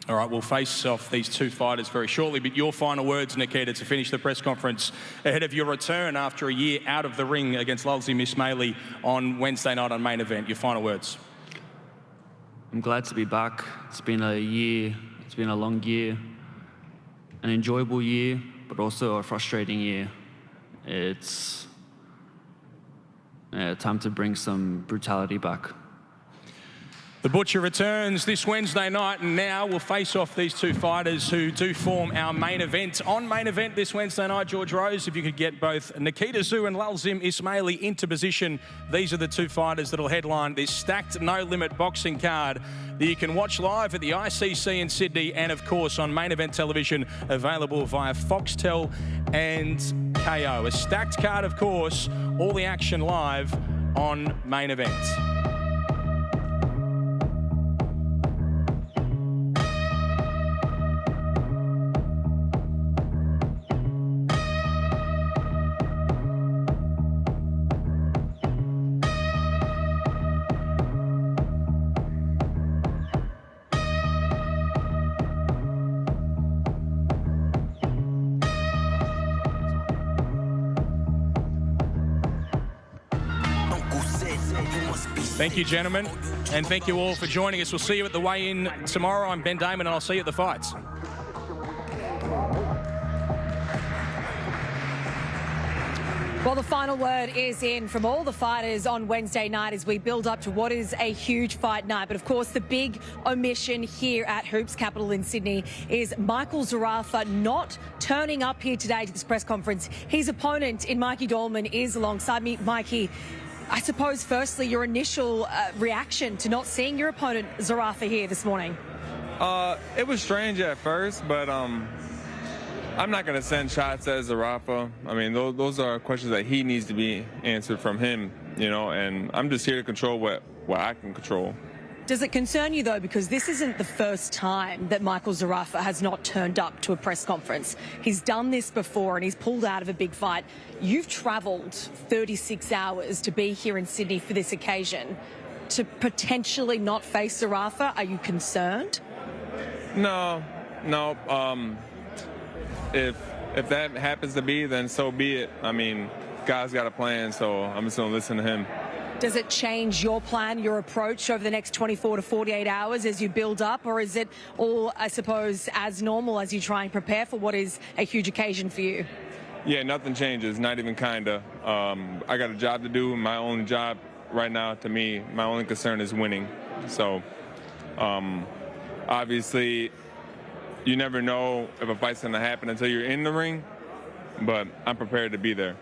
Speaker 2: All right, we'll face off these two fighters very shortly, but your final words, Nikita, to finish the press conference ahead of your return after a year out of the ring against Lulzim Ismaili on Wednesday night on Main Event. Your final words.
Speaker 13: I'm glad to be back. It's been a year. It's been a long year, an enjoyable year, but also a frustrating year. It's time to bring some brutality back.
Speaker 2: The Butcher returns this Wednesday night, and now we'll face off these two fighters who do form our main event. On main event this Wednesday night, George Rose, if you could get both Nikita Tszyu and Lulzim Ismaili into position, these are the two fighters that will headline this stacked no-limit boxing card that you can watch live at the ICC in Sydney and, of course, on main event television, available via Foxtel and KO. A stacked card, of course, all the action live on main event. Thank you, gentlemen, and thank you all for joining us. We'll see you at the weigh-in tomorrow. I'm Ben Damon, and I'll see you at the fights.
Speaker 1: Well, the final word is in from all the fighters on Wednesday night as we build up to what is a huge fight night. But, of course, the big omission here at Hoops Capital in Sydney is Michael Zerafa not turning up here today to this press conference. His opponent in Mikey Dolman is alongside me. Mikey, I suppose, firstly, your initial reaction to not seeing your opponent, Zerafa, here this morning?
Speaker 14: It was strange at first, but I'm not going to send shots at Zerafa. I mean, those are questions that he needs to be answered from him, you know, and I'm just here to control what I can control.
Speaker 1: Does it concern you, though, because this isn't the first time that Michael Zerafa has not turned up to a press conference? He's done this before and he's pulled out of a big fight. You've travelled 36 hours to be here in Sydney for this occasion. To potentially not face Zerafa, are you concerned?
Speaker 14: No. If that happens to be, then so be it. I mean, God's got a plan, so I'm just going to listen to him.
Speaker 1: Does it change your plan, your approach over the next 24 to 48 hours as you build up, or is it all, I suppose, as normal as you try and prepare for what is a huge occasion for you?
Speaker 14: Yeah, nothing changes, not even kinda. I got a job to do. My only job right now, to me, my only concern is winning. So, obviously, you never know if a fight's going to happen until you're in the ring, but I'm prepared to be there.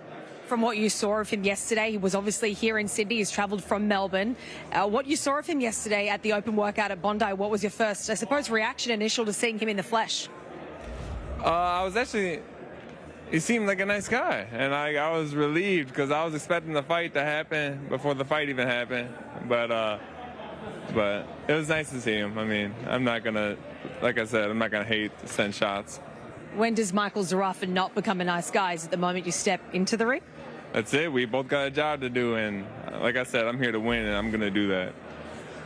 Speaker 1: From what you saw of him yesterday, he was obviously here in Sydney. He's travelled from Melbourne. What you saw of him yesterday at the open workout at Bondi, what was your first, I suppose, reaction initial to seeing him in the flesh?
Speaker 14: He seemed like a nice guy, and I was relieved because I was expecting the fight to happen before the fight even happened. But it was nice to see him. I mean, I'm not going to, like I said, I'm not going to hate to send shots.
Speaker 1: When does Michael Zerafa not become a nice guy? Is it the moment you step into the ring?
Speaker 14: That's it. We both got a job to do, and like I said, I'm here to win, and I'm going to do that.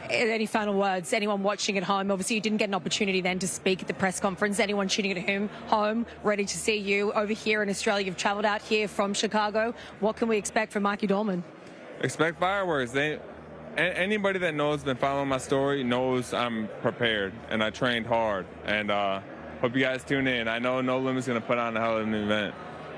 Speaker 1: Any final words? Anyone watching at home? Obviously, you didn't get an opportunity then to speak at the press conference. Anyone tuning at home, ready to see you over here in Australia? You've travelled out here from Chicago. What can we expect from Mikey Dolman?
Speaker 14: Expect fireworks. Anybody that knows, been following my story, knows I'm prepared, and I trained hard. And hope you guys tune in. I know No Limit's going to put on a hell of an event.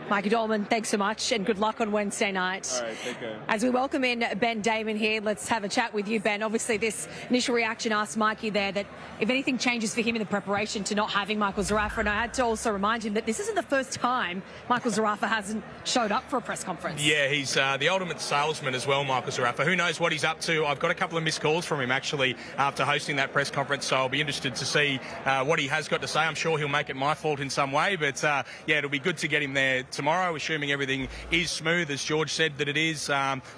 Speaker 1: Mikey Dolman, thanks so much and good luck on Wednesday night.
Speaker 14: All right, take care.
Speaker 1: As we welcome in Ben Damon here, let's have a chat with you, Ben. Obviously, this initial reaction asked Mikey there that if anything changes for him in the preparation to not having Michael Zerafa, and I had to also remind him that this isn't the first time Michael Zerafa hasn't showed up for a press conference.
Speaker 2: Yeah, he's the ultimate salesman as well, Michael Zerafa. Who knows what he's up to? I've got a couple of missed calls from him, actually, after hosting that press conference, so I'll be interested to see what he has got to say. I'm sure he'll make it my fault in some way, but yeah, it'll be good to get him there tomorrow, assuming everything is smooth, as George said that it is.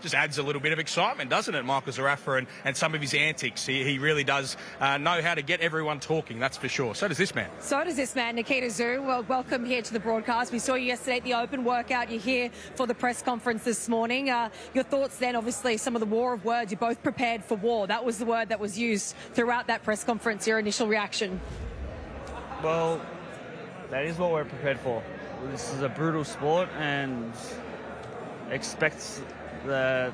Speaker 2: Just adds a little bit of excitement, doesn't it, Michael Zerafa, and some of his antics. He really does know how to get everyone talking, that's for sure. So does this man.
Speaker 1: So does this man, Nikita Tszyu. Well, welcome here to the broadcast. We saw you yesterday at the open workout. You're here for the press conference this morning. Your thoughts then, obviously, some of the war of words. You're both prepared for war. That was the word that was used throughout that press conference. Your initial reaction?
Speaker 13: Well, that is what we're prepared for. This is a brutal sport, and expect that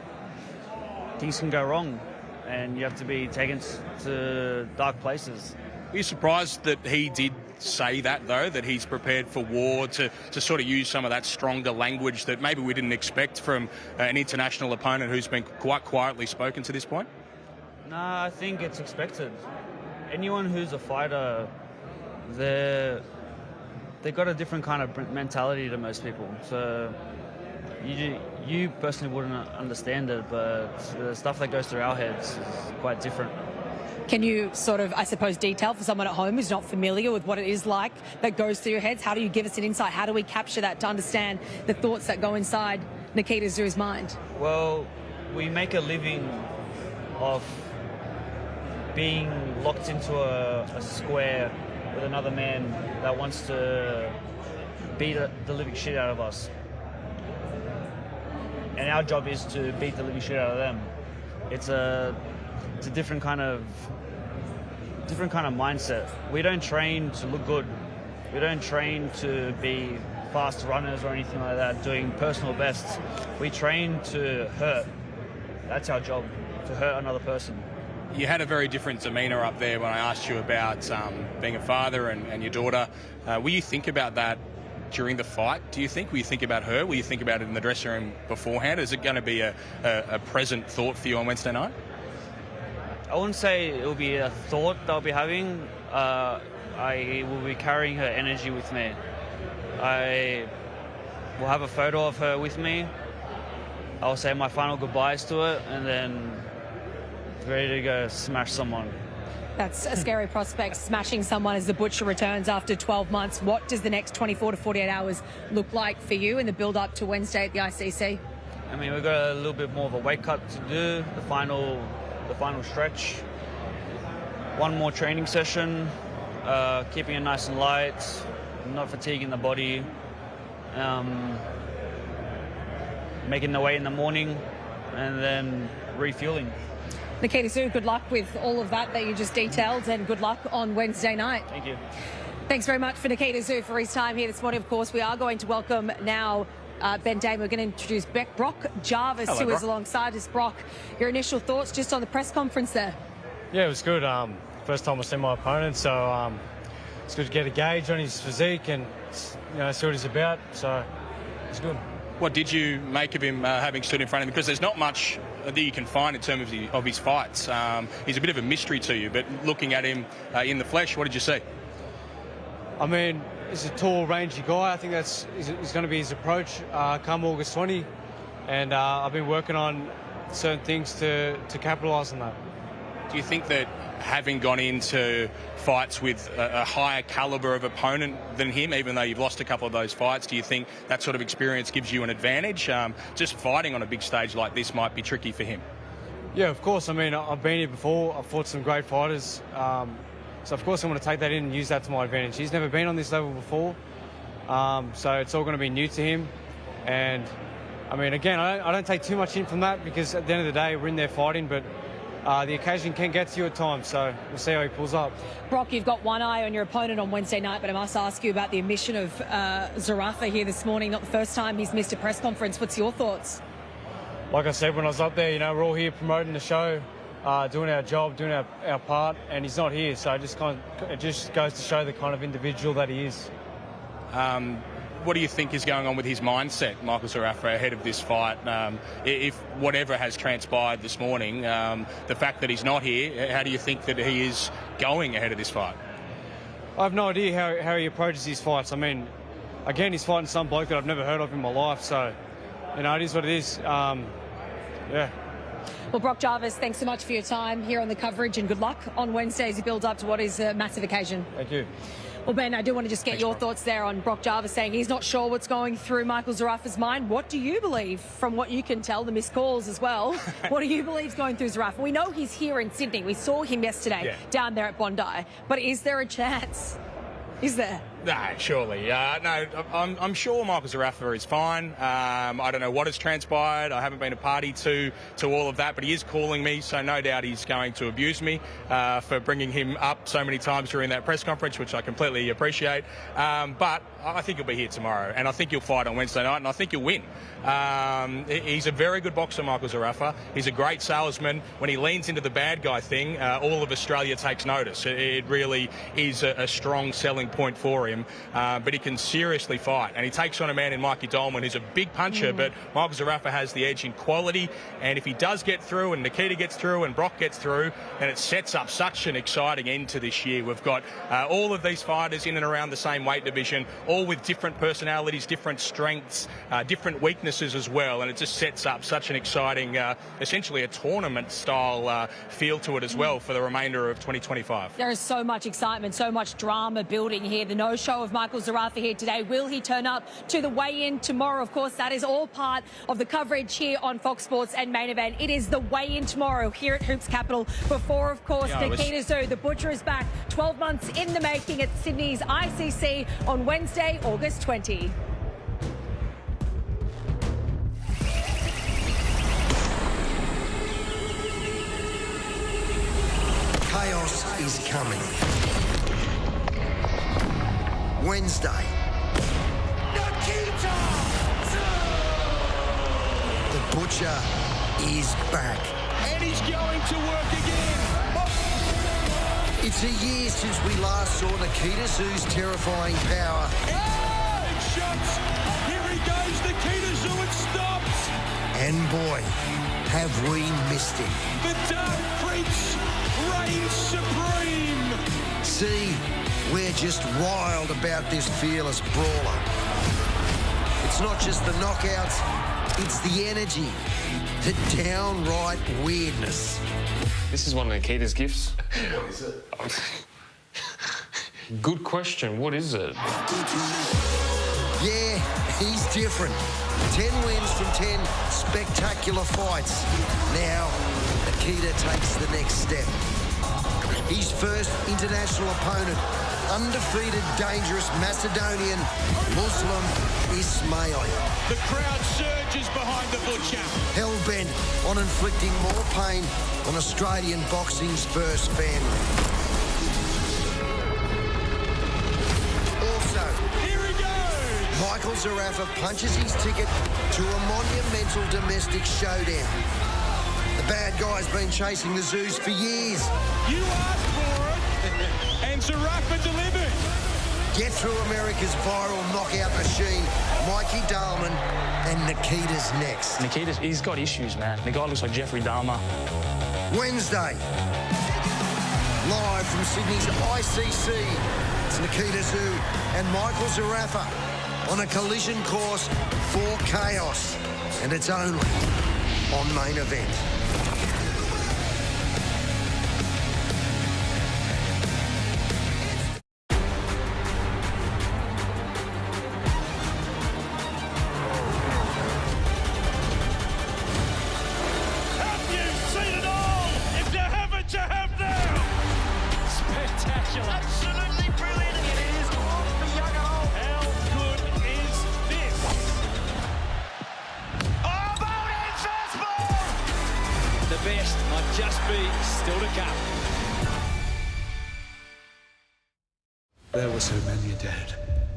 Speaker 13: things can go wrong. and you have to be taken to dark places.
Speaker 2: Are you surprised that he did say that, though, that he's prepared for war, to sort of use some of that stronger language that maybe we didn't expect from an international opponent who's been quite quietly spoken to this point?
Speaker 13: Nah, I think it's expected. Anyone who's a fighter, they've got a different kind of mentality to most people. So you personally wouldn't understand it, but the stuff that goes through our heads is quite different.
Speaker 1: Can you sort of, I suppose, detail for someone at home who's not familiar with what it is like that goes through your heads? How do you give us an insight? How do we capture that to understand the thoughts that go inside Nikita Tszyu's mind?
Speaker 13: Well, we make a living of being locked into a square with another man that wants to beat the living shit out of us. And our job is to beat the living shit out of them. It's a different kind of mindset. We don't train to look good. We don't train to be fast runners or anything like that, doing personal bests. We train to hurt. That's our job, to hurt another person.
Speaker 2: You had a very different demeanour up there when I asked you about being a father and your daughter. Will you think about that during the fight, do you think? Will you think about her? Will you think about it in the dressing room beforehand? Is it going to be a present thought for you on Wednesday night?
Speaker 13: I wouldn't say it will be a thought that I'll be having. I will be carrying her energy with me. I will have a photo of her with me. I'll say my final goodbyes to it, and then ready to go smash someone.
Speaker 1: That's a scary prospect, smashing someone as the Butcher returns after 12 months. What does the next 24 to 48 hours look like for you in the build-up to Wednesday at the ICC?
Speaker 13: I mean, we've got a little bit more of a weight cut to do, the final stretch. One more training session, keeping it nice and light, not fatiguing the body, making the weight in the morning, and then refueling.
Speaker 1: Nikita Tszyu, good luck with all of that you just detailed, and good luck on Wednesday night.
Speaker 13: Thank you.
Speaker 1: Thanks very much for Nikita Tszyu for his time here this morning. Of course, we are going to welcome now Ben Dame. We're going to introduce Brock Jarvis, who is alongside us. Brock, your initial thoughts just on the press conference there?
Speaker 9: Yeah, it was good. First time I've seen my opponent, so it's good to get a gauge on his physique and see what he's about. So it's good.
Speaker 2: What did you make of him having stood in front of him? Because there's not much that you can find in terms of his fights. He's a bit of a mystery to you, but looking at him in the flesh, what did you see?
Speaker 9: I mean, he's a tall, rangy guy. I think that's going to be his approach come August 20. And I've been working on certain things to capitalise on that.
Speaker 2: Do you think that having gone into fights with a higher calibre of opponent than him, even though you've lost a couple of those fights, do you think that sort of experience gives you an advantage? Just fighting on a big stage like this might be tricky for him.
Speaker 9: Yeah, of course. I mean, I've been here before. I've fought some great fighters. So, of course, I'm going to take that in and use that to my advantage. He's never been on this level before. So it's all going to be new to him. And, I mean, again, I don't take too much in from that because at the end of the day, we're in there fighting, but the occasion can get to you at times, so we'll see how he pulls up.
Speaker 1: Brock, you've got one eye on your opponent on Wednesday night, but I must ask you about the omission of Zerafa here this morning. Not the first time he's missed a press conference. What's your thoughts?
Speaker 9: Like I said, when I was up there, we're all here promoting the show, doing our job, doing our part, and he's not here, so it just goes to show the kind of individual that he is.
Speaker 2: What do you think is going on with his mindset, Michael Zerafa, ahead of this fight? If whatever has transpired this morning, the fact that he's not here, how do you think that he is going ahead of this fight?
Speaker 9: I have no idea how he approaches his fights. I mean, again, he's fighting some bloke that I've never heard of in my life, so, it is what it is. Yeah.
Speaker 1: Well, Brock Jarvis, thanks so much for your time here on the coverage, and good luck on Wednesday as you build up to what is a massive occasion.
Speaker 9: Thank you.
Speaker 1: Well, Ben, I do want to just get your thoughts there on Brock Jarvis saying he's not sure what's going through Michael Zerafa's mind. What do you believe, from what you can tell, the missed calls as well? What do you believe is going through Zerafa? We know he's here in Sydney. We saw him yesterday down there at Bondi. But is there a chance? Is there?
Speaker 2: No, surely. No, I'm sure Michael Zarafa is fine. I don't know what has transpired. I haven't been a party to all of that, but he is calling me, so no doubt he's going to abuse me for bringing him up so many times during that press conference, which I completely appreciate. But I think he'll be here tomorrow, and I think he'll fight on Wednesday night, and I think he'll win. He's a very good boxer, Michael Zarafa. He's a great salesman. When he leans into the bad guy thing, all of Australia takes notice. It really is a strong selling point for him. But he can seriously fight, and he takes on a man in Mikey Dolman who's a big puncher, but Michael Zarafa has the edge in quality, and if he does get through and Nikita gets through and Brock gets through, then it sets up such an exciting end to this year. We've got all of these fighters in and around the same weight division, all with different personalities, different strengths, different weaknesses as well, and it just sets up such an exciting, essentially a tournament-style feel to it as well for the remainder of 2025.
Speaker 1: There is so much excitement, so much drama building here. The no-show of Michael Zarafa here today. Will he turn up to the weigh-in tomorrow? Of course, that is all part of the coverage here on Fox Sports and Main Event. It is the weigh-in tomorrow here at Hoops Capital. Before, of course, Nikita Tszyu, the Butcher, is back 12 months in the making at Sydney's ICC on Wednesday, August 20.
Speaker 15: Chaos is coming. Wednesday. Nikita! The Butcher is back.
Speaker 2: And he's going to work again.
Speaker 15: It's a year since we last saw Nikita Tszyu's terrifying power.
Speaker 2: Big shots. Here he goes, Nikita Tszyu, it stops.
Speaker 15: And boy, have we missed him.
Speaker 2: The Dark Prince reigns supreme.
Speaker 15: See, we're just wild about this fearless brawler. It's not just the knockouts, it's the energy, the downright weirdness.
Speaker 16: This is one of Nikita's gifts.
Speaker 11: What is it?
Speaker 16: Good question. What is it?
Speaker 15: Yeah, he's different. 10 wins from 10 spectacular fights. Now, Nikita takes the next step. His first international opponent, undefeated, dangerous Macedonian Lulzim Ismaili.
Speaker 2: The crowd surges behind the Butcher.
Speaker 15: Hell-bent on inflicting more pain on Australian boxing's first family. Also,
Speaker 2: here he goes!
Speaker 15: Michael Zarafa punches his ticket to a monumental domestic showdown. The bad guy's been chasing the Tszyu for years.
Speaker 2: You asked for it, and Zarafa delivered.
Speaker 15: Get through America's viral knockout machine, Mikey Dolman, and Nikita's next.
Speaker 17: Nikita's, he's got issues, man. The guy looks like Jeffrey Dahmer.
Speaker 15: Wednesday, live from Sydney's ICC, it's Nikita Tszyu and Michael Zarafa on a collision course for chaos. And it's only on Main Event.
Speaker 18: Absolutely brilliant. It is all for young and old. How good is this? Oh, Bowden, fastball! The best might just be still to come.
Speaker 19: There were so many dead,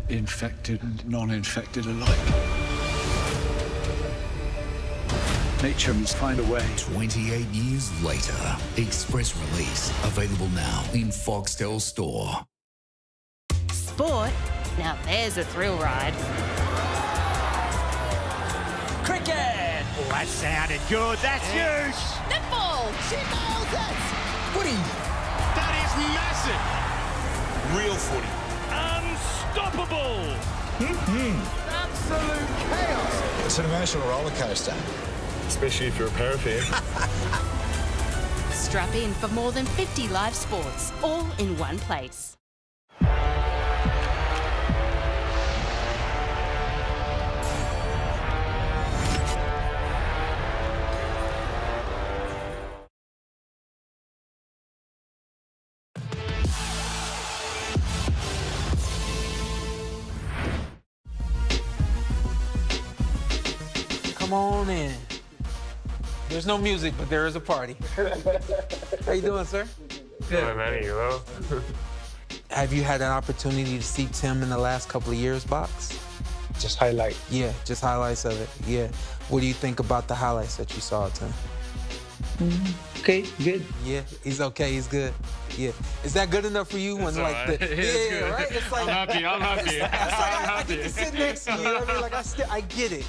Speaker 19: infected and non-infected alike. Nature must find a way.
Speaker 20: 28 years later, express release available now in Foxtel Store.
Speaker 21: Sport? Now there's a thrill ride.
Speaker 18: Cricket! Oh, that sounded good. That's huge.
Speaker 21: Netball!
Speaker 18: She nails it! Footy! That is massive. Real footy. Unstoppable! Absolute chaos.
Speaker 22: It's an emotional roller coaster. Especially if you're a parapet.
Speaker 21: Strap in for more than 50 live sports, all in one place.
Speaker 4: Come on in. There's no music, but there is a party. How you doing, sir?
Speaker 16: Good, man. You well?
Speaker 4: Have you had an opportunity to see Tim in the last couple of years box?
Speaker 5: Just highlight.
Speaker 4: Yeah, just highlights of it. Yeah. What do you think about the highlights that you saw, Tim?
Speaker 5: Okay, good.
Speaker 4: Yeah, he's okay. He's good. Yeah. Is that good enough for you when
Speaker 16: It's
Speaker 4: like
Speaker 16: all
Speaker 4: the
Speaker 16: right. It's good.
Speaker 4: right? It's like
Speaker 16: I'm happy. I'm happy.
Speaker 4: It's like I get to sit next to you. You know what I mean? Like I get it.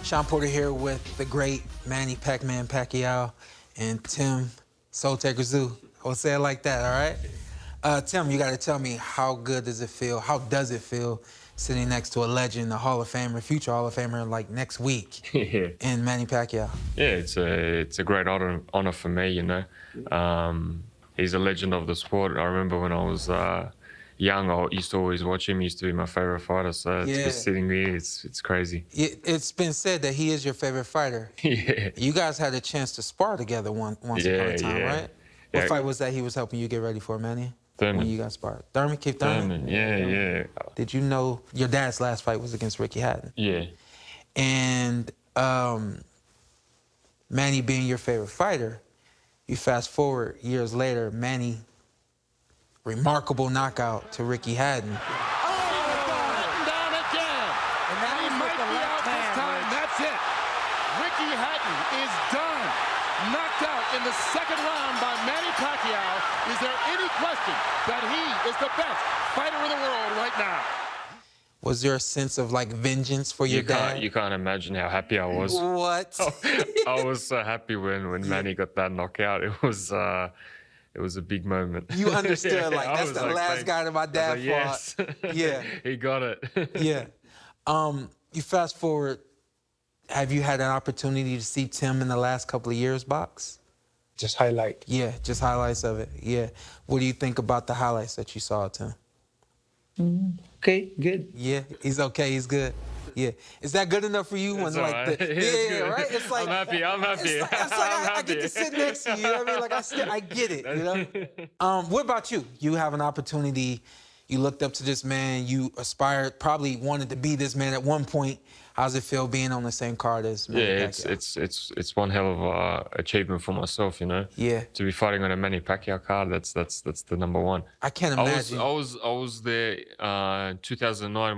Speaker 4: Sean Porter here with the great Manny Pac-Man Pacquiao and Tim Soul Taker Tszyu. I'll say it like that, all right? Tim, you got to tell me, how good does it feel? How does it feel sitting next to a legend, a Hall of Famer, future Hall of Famer, like next week
Speaker 16: Yeah.
Speaker 4: in Manny Pacquiao?
Speaker 16: Yeah, it's a great honor for me, you know. He's a legend of the sport. I remember when I was young, I used to always watch him. He used to be my favorite fighter. So to
Speaker 4: Yeah.
Speaker 16: be sitting here, it's crazy.
Speaker 4: It's been said that he is your favorite fighter.
Speaker 16: Yeah.
Speaker 4: You guys had a chance to spar together once upon a time,
Speaker 16: yeah.
Speaker 4: right? What
Speaker 16: Yeah.
Speaker 4: fight was that he was helping you get ready for, Manny?
Speaker 16: Thurman.
Speaker 4: When you got sparred? Thurman? Keith Thurman?
Speaker 16: Yeah.
Speaker 4: Did you know your dad's last fight was against Ricky Hatton?
Speaker 16: Yeah.
Speaker 4: And Manny being your favorite fighter, you fast forward years later, Manny, remarkable knockout to Ricky Hatton.
Speaker 18: Down again. And that he might be out this time. That's it. Ricky Hatton is done. Knocked out in the second round by Manny Pacquiao. Is there any question that he is the best fighter in the world right now?
Speaker 4: Was there a sense of like vengeance for your dad?
Speaker 16: You can't imagine how happy I was.
Speaker 4: What?
Speaker 16: I was so happy when Manny got that knockout. It was a big moment.
Speaker 4: You understood,
Speaker 16: Yeah,
Speaker 4: like,
Speaker 16: I
Speaker 4: that's
Speaker 16: was
Speaker 4: the last
Speaker 16: thank-
Speaker 4: guy that my dad
Speaker 16: I was like,
Speaker 4: fought.
Speaker 16: yes.
Speaker 4: Yeah.
Speaker 16: He got it.
Speaker 4: Yeah. You fast forward, have you had an opportunity to see Tim in the last couple of years box?
Speaker 5: Just highlight.
Speaker 4: Yeah, just highlights of it. Yeah. What do you think about the highlights that you saw, Tim?
Speaker 5: Okay, good.
Speaker 4: Yeah, he's okay. He's good. Yeah. Is that good enough for you when
Speaker 16: It's
Speaker 4: like
Speaker 16: all right.
Speaker 4: the
Speaker 16: It's
Speaker 4: yeah,
Speaker 16: good.
Speaker 4: right? It's like
Speaker 16: I'm happy.
Speaker 4: It's like I get to sit next to you. You know what I mean? Like I get it. You know. What about you? You have an opportunity. You looked up to this man. You aspired, probably wanted to be this man at one point. How's it feel being on the same card as Manny
Speaker 16: Yeah,
Speaker 4: Pacquiao?
Speaker 16: it's one hell of a achievement for myself, you know.
Speaker 4: Yeah.
Speaker 16: To be fighting on a Manny Pacquiao card, that's the number one.
Speaker 4: I can't imagine.
Speaker 16: I was there 2009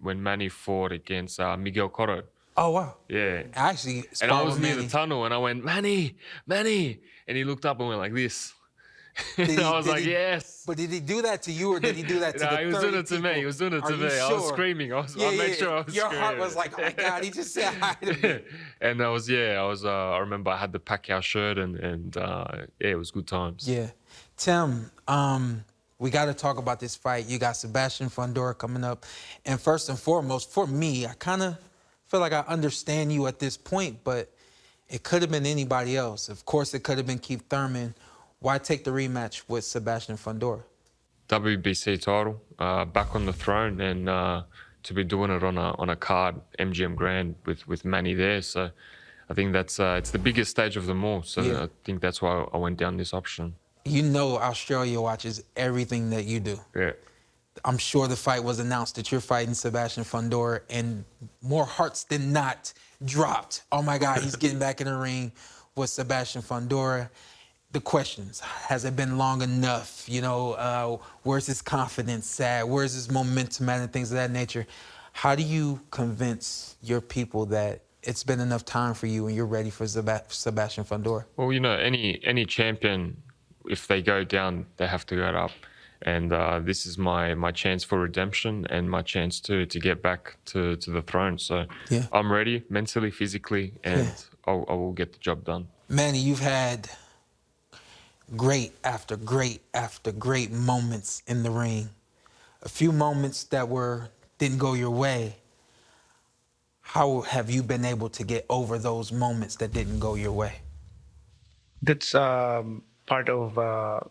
Speaker 16: when Manny fought against Miguel Cotto.
Speaker 4: Oh wow.
Speaker 16: Yeah.
Speaker 4: Actually,
Speaker 16: And I
Speaker 4: sparred
Speaker 16: was
Speaker 4: with
Speaker 16: near
Speaker 4: Manny.
Speaker 16: the tunnel and I went, Manny, and he looked up and went like this. And I was
Speaker 4: Did
Speaker 16: like,
Speaker 4: he-
Speaker 16: yes.
Speaker 4: But did he do that to you or did he do that to
Speaker 16: No,
Speaker 4: the
Speaker 16: he was
Speaker 4: 30
Speaker 16: doing it to me.
Speaker 4: people?
Speaker 16: He was doing it
Speaker 4: Are
Speaker 16: to
Speaker 4: you
Speaker 16: me. I was
Speaker 4: sure?
Speaker 16: screaming. I made sure I was
Speaker 4: Your
Speaker 16: screaming.
Speaker 4: heart was like, oh my God, he just said hi to me.
Speaker 16: And I remember I had the Pacquiao shirt and it was good times.
Speaker 4: Yeah. Tim, we got to talk about this fight. You got Sebastian Fundora coming up. And first and foremost, for me, I kind of feel like I understand you at this point, but it could have been anybody else. Of course, it could have been Keith Thurman. Why take the rematch with Sebastian Fundora?
Speaker 16: WBC title, back on the throne, and to be doing it on a card, MGM Grand with Manny there. So I think that's it's the biggest stage of them all. So
Speaker 4: Yeah.
Speaker 16: I think that's why I went down this option.
Speaker 4: You know Australia watches everything that you do.
Speaker 16: Yeah.
Speaker 4: I'm sure the fight was announced that you're fighting Sebastian Fundora, and more hearts than not dropped. Oh my God, he's getting back in the ring with Sebastian Fundora. The questions, has it been long enough? You know, where's his confidence at? Where's his momentum at and things of that nature? How do you convince your people that it's been enough time for you and you're ready for Sebastian Fundora?
Speaker 16: Well, you know, any champion, if they go down, they have to go up. And this is my chance for redemption and my chance to get back to the throne. So
Speaker 4: Yeah.
Speaker 16: I'm ready mentally, physically, and I will get the job done.
Speaker 4: Manny, you've had great after great after great moments in the ring. A few moments that didn't go your way. How have you been able to get over those moments that didn't go your way?
Speaker 5: That's part of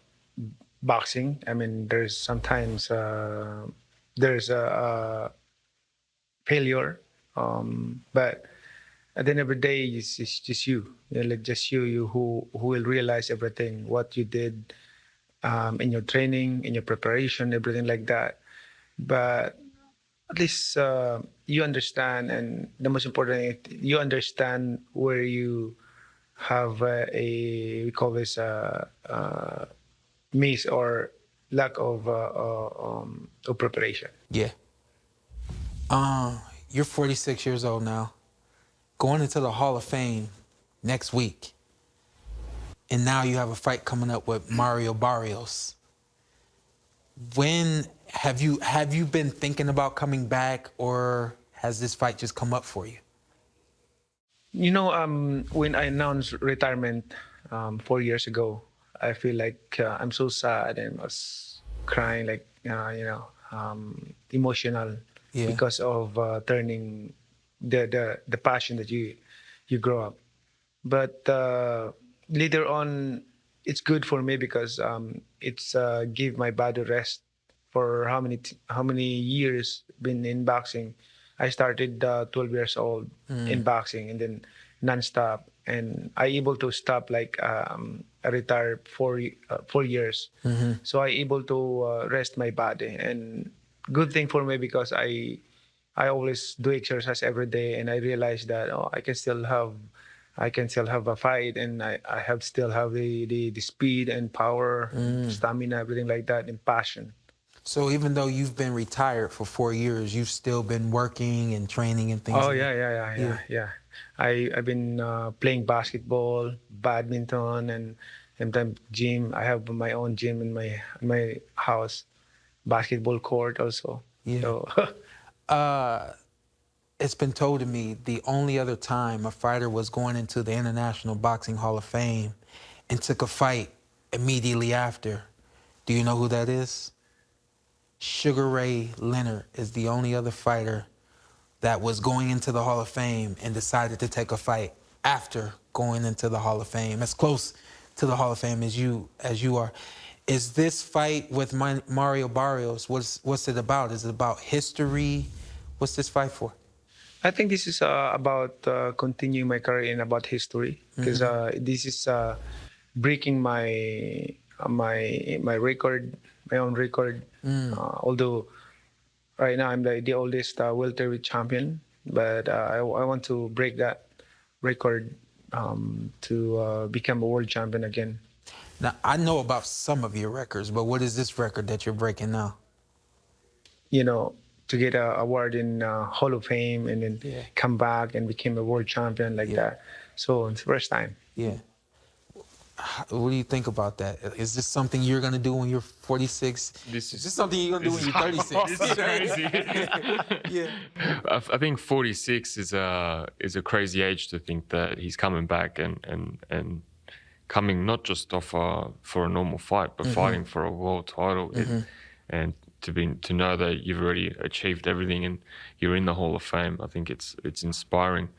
Speaker 5: boxing. I mean, there's sometimes there's a failure, but at the end of the day, it's just you. Like just you who will realize everything, what you did in your training, in your preparation, everything like that. But at least you understand, and the most important, you understand where you have we call this miss or lack of preparation.
Speaker 4: Yeah. You're 46 years old now, going into the Hall of Fame next week, and now you have a fight coming up with Mario Barrios. When have you been thinking about coming back, or has this fight just come up for you?
Speaker 5: You know, when I announced retirement 4 years ago, I feel like I'm so sad and was crying, like emotional, because of turning the passion that you grow up. But later on, it's good for me because it's give my body rest for how many years been in boxing. I started 12 years old in boxing, and then nonstop, and I able to stop like I retired 4 years. So I able to rest my body, and good thing for me because I always do exercise every day, and I realized that I can still have a fight, and I still have the speed and power, stamina, everything like that, and passion.
Speaker 4: So even though you've been retired for 4 years, you've still been working and training and things.
Speaker 5: Oh yeah. I've been playing basketball, badminton, and sometimes gym. I have my own gym in my house, basketball court also.
Speaker 4: Yeah.
Speaker 5: So,
Speaker 4: it's been told to me the only other time a fighter was going into the International Boxing Hall of Fame and took a fight immediately after. Do you know who that is? Sugar Ray Leonard is the only other fighter that was going into the Hall of Fame and decided to take a fight after going into the Hall of Fame, as close to the Hall of Fame as you are. Is this fight with Mario Barrios, what's it about? Is it about history? What's this fight for?
Speaker 5: I think this is about continuing my career and about history, because this is breaking my record, my own record. Although right now I'm the oldest welterweight champion, but I want to break that record to become a world champion again.
Speaker 4: Now, I know about some of your records, but what is this record that you're breaking now?
Speaker 5: You know, to get an award in Hall of Fame and then come back and become a world champion like that. So it's the first time.
Speaker 4: Yeah. What do you think about that? Is this something you're going to do when you're 46? Is this something you're going to do when you're 36?
Speaker 16: This is crazy.
Speaker 4: Yeah.
Speaker 16: I think 46 is a crazy age to think that he's coming back and coming not just off for a normal fight, but fighting for a world title, and to know that you've already achieved everything and you're in the Hall of Fame. I think it's inspiring.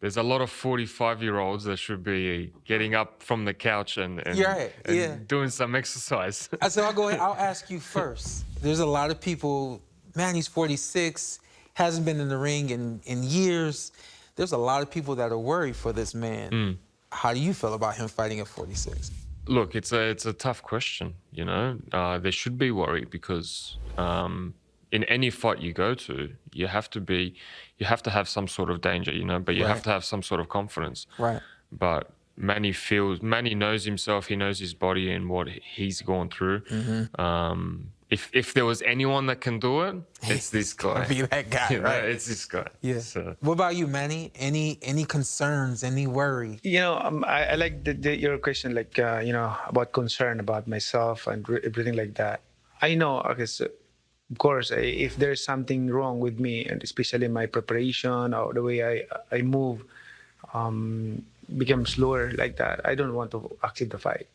Speaker 16: There's a lot of 45-year-olds that should be getting up from the couch and doing some exercise.
Speaker 4: So I'll go ahead. I'll ask you first. There's a lot of people, man, he's 46, hasn't been in the ring in years. There's a lot of people that are worried for this man. How do you feel about him fighting at 46?
Speaker 16: Look, it's a tough question, you know. There should be worry because in any fight you go to, you have to have some sort of danger, you know, but you have to have some sort of confidence.
Speaker 4: Right.
Speaker 16: But Manny knows himself, he knows his body and what he's gone through. If there was anyone that can do it, it's this guy.
Speaker 4: Be that guy,
Speaker 16: you know,
Speaker 4: right?
Speaker 16: it's this guy.
Speaker 4: Yeah.
Speaker 16: So.
Speaker 4: What about you, Manny? Any concerns? Any worry?
Speaker 5: You know, I like your question, like you know, about concern about myself and everything like that. I know, okay, so of course, if there's something wrong with me, and especially my preparation or the way I move, become slower like that, I don't want to accept the fight.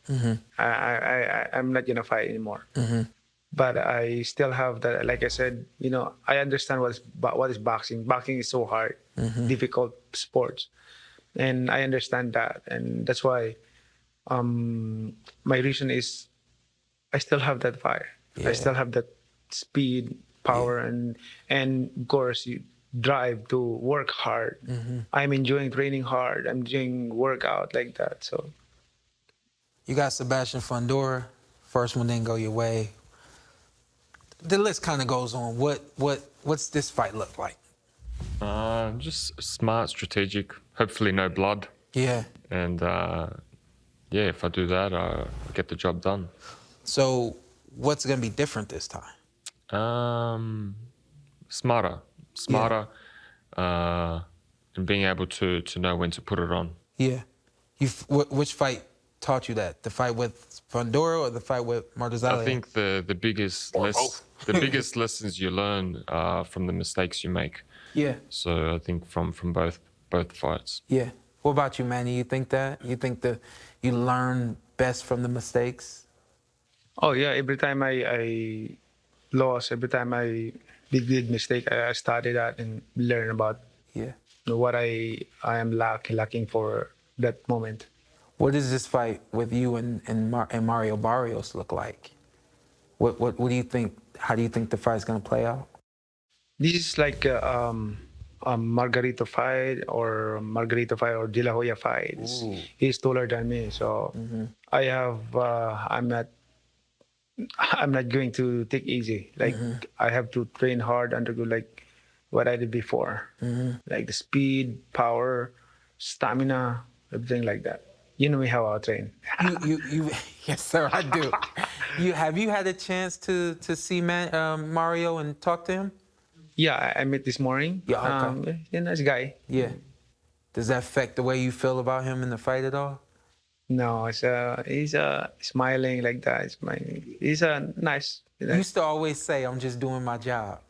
Speaker 5: I'm not gonna fight anymore. But I still have that. Like I said, you know, I understand what is boxing. Boxing is so hard, difficult sports, and I understand that, and that's why my reason is I still have that fire. I still have that speed, power, and of course you drive to work hard. I'm enjoying training hard. I'm doing workout like that. So
Speaker 4: you got Sebastian Fundora. First one didn't go your way. The list kind of goes on. What's this fight look like?
Speaker 16: Just smart, strategic. Hopefully, no blood.
Speaker 4: Yeah.
Speaker 16: And yeah, if I do that, I get the job done.
Speaker 4: So, what's going to be different this time?
Speaker 16: Smarter, and being able to know when to put it on.
Speaker 4: Yeah. Which fight taught you that? The fight with Fundora or the fight with Martizale?
Speaker 16: I think the biggest lessons you learn are from the mistakes you make.
Speaker 4: Yeah.
Speaker 16: So I think from both fights.
Speaker 4: Yeah. What about you, Manny? You think that? You think that you learn best from the mistakes?
Speaker 5: Oh yeah. Every time I lost, every time I did mistake, I study that and learn about what I am lacking for that moment.
Speaker 4: What does this fight with you and Mario Barrios look like? What do you think? How do you think the fight's gonna play out?
Speaker 5: This is like a Margarito fight or De La Hoya fight. He's taller than me, so I have I'm not going to take easy. Like I have to train hard, undergo like what I did before, like the speed, power, stamina, everything like that. You know me how I train.
Speaker 4: you yes, sir, I do. Have you had a chance to see Mario and talk to him?
Speaker 5: Yeah, I met this morning.
Speaker 4: Yeah, okay.
Speaker 5: He's a nice guy.
Speaker 4: Yeah. Does that affect the way you feel about him in the fight at all?
Speaker 5: No, he's smiling like that. He's a nice.
Speaker 4: You used to always say, "I'm just doing my job."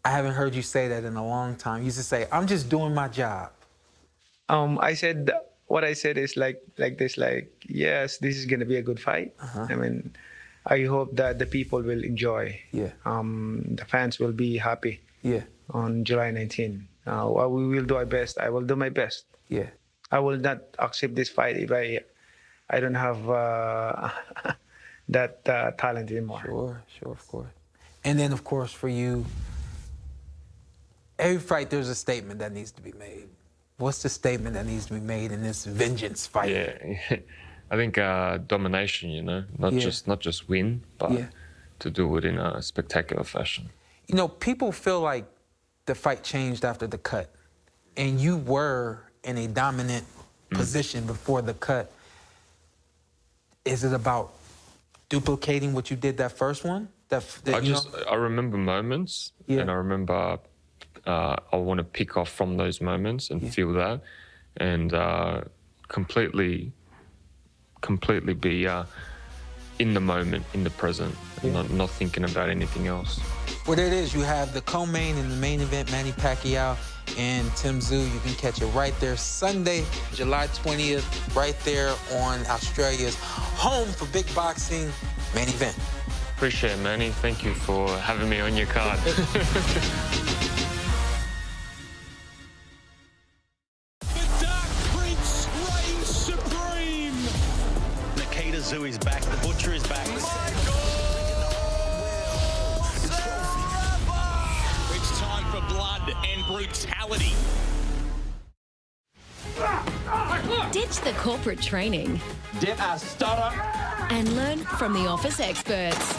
Speaker 4: I haven't heard you say that in a long time. You used to say, "I'm just doing my job."
Speaker 5: I said what I said is like this, like, yes, this is gonna be a good fight. I mean, I hope that the people will enjoy.
Speaker 4: Yeah.
Speaker 5: The fans will be happy.
Speaker 4: Yeah.
Speaker 5: On July 19. We will do our best. I will do my best.
Speaker 4: Yeah.
Speaker 5: I will not accept this fight if I don't have that talent anymore.
Speaker 4: Sure, of course. And then, of course, for you, every fight there's a statement that needs to be made. What's the statement that needs to be made in this vengeance fight?
Speaker 16: Yeah, I think domination. You know, not just win, but to do it in a spectacular fashion.
Speaker 4: You know, people feel like the fight changed after the cut, and you were in a dominant position before the cut. Is it about duplicating what you did that first one?
Speaker 16: I remember moments, and I remember I want to pick off from those moments and feel that, and completely be in the moment, in the present, not thinking about anything else.
Speaker 4: Well, there it is. You have the co-main and the main event, Manny Pacquiao and Tszyu. You can catch it right there Sunday, July 20th, right there on Australia's home for big boxing main event.
Speaker 16: Appreciate it, Manny. Thank you for having me on your card.
Speaker 3: Nikita Tszyu is back. The Butcher is back.
Speaker 6: It's time for blood and brutality.
Speaker 21: Ditch the corporate training.
Speaker 6: Dip a stutter.
Speaker 21: And learn from the office experts.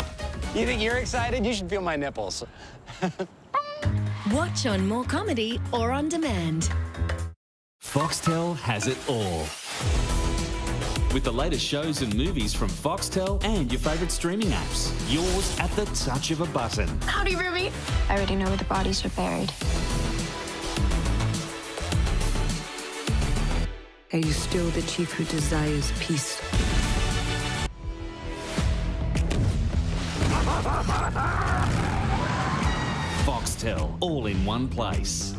Speaker 6: You think you're excited? You should feel my nipples.
Speaker 21: Watch on More Comedy or on demand.
Speaker 7: Foxtel has it all. With the latest shows and movies from Foxtel and your favourite streaming apps. Yours at the touch of a button.
Speaker 23: Howdy, Ruby. I already know where the bodies are buried.
Speaker 24: Are you still the chief who desires peace?
Speaker 7: Foxtel, all in one place.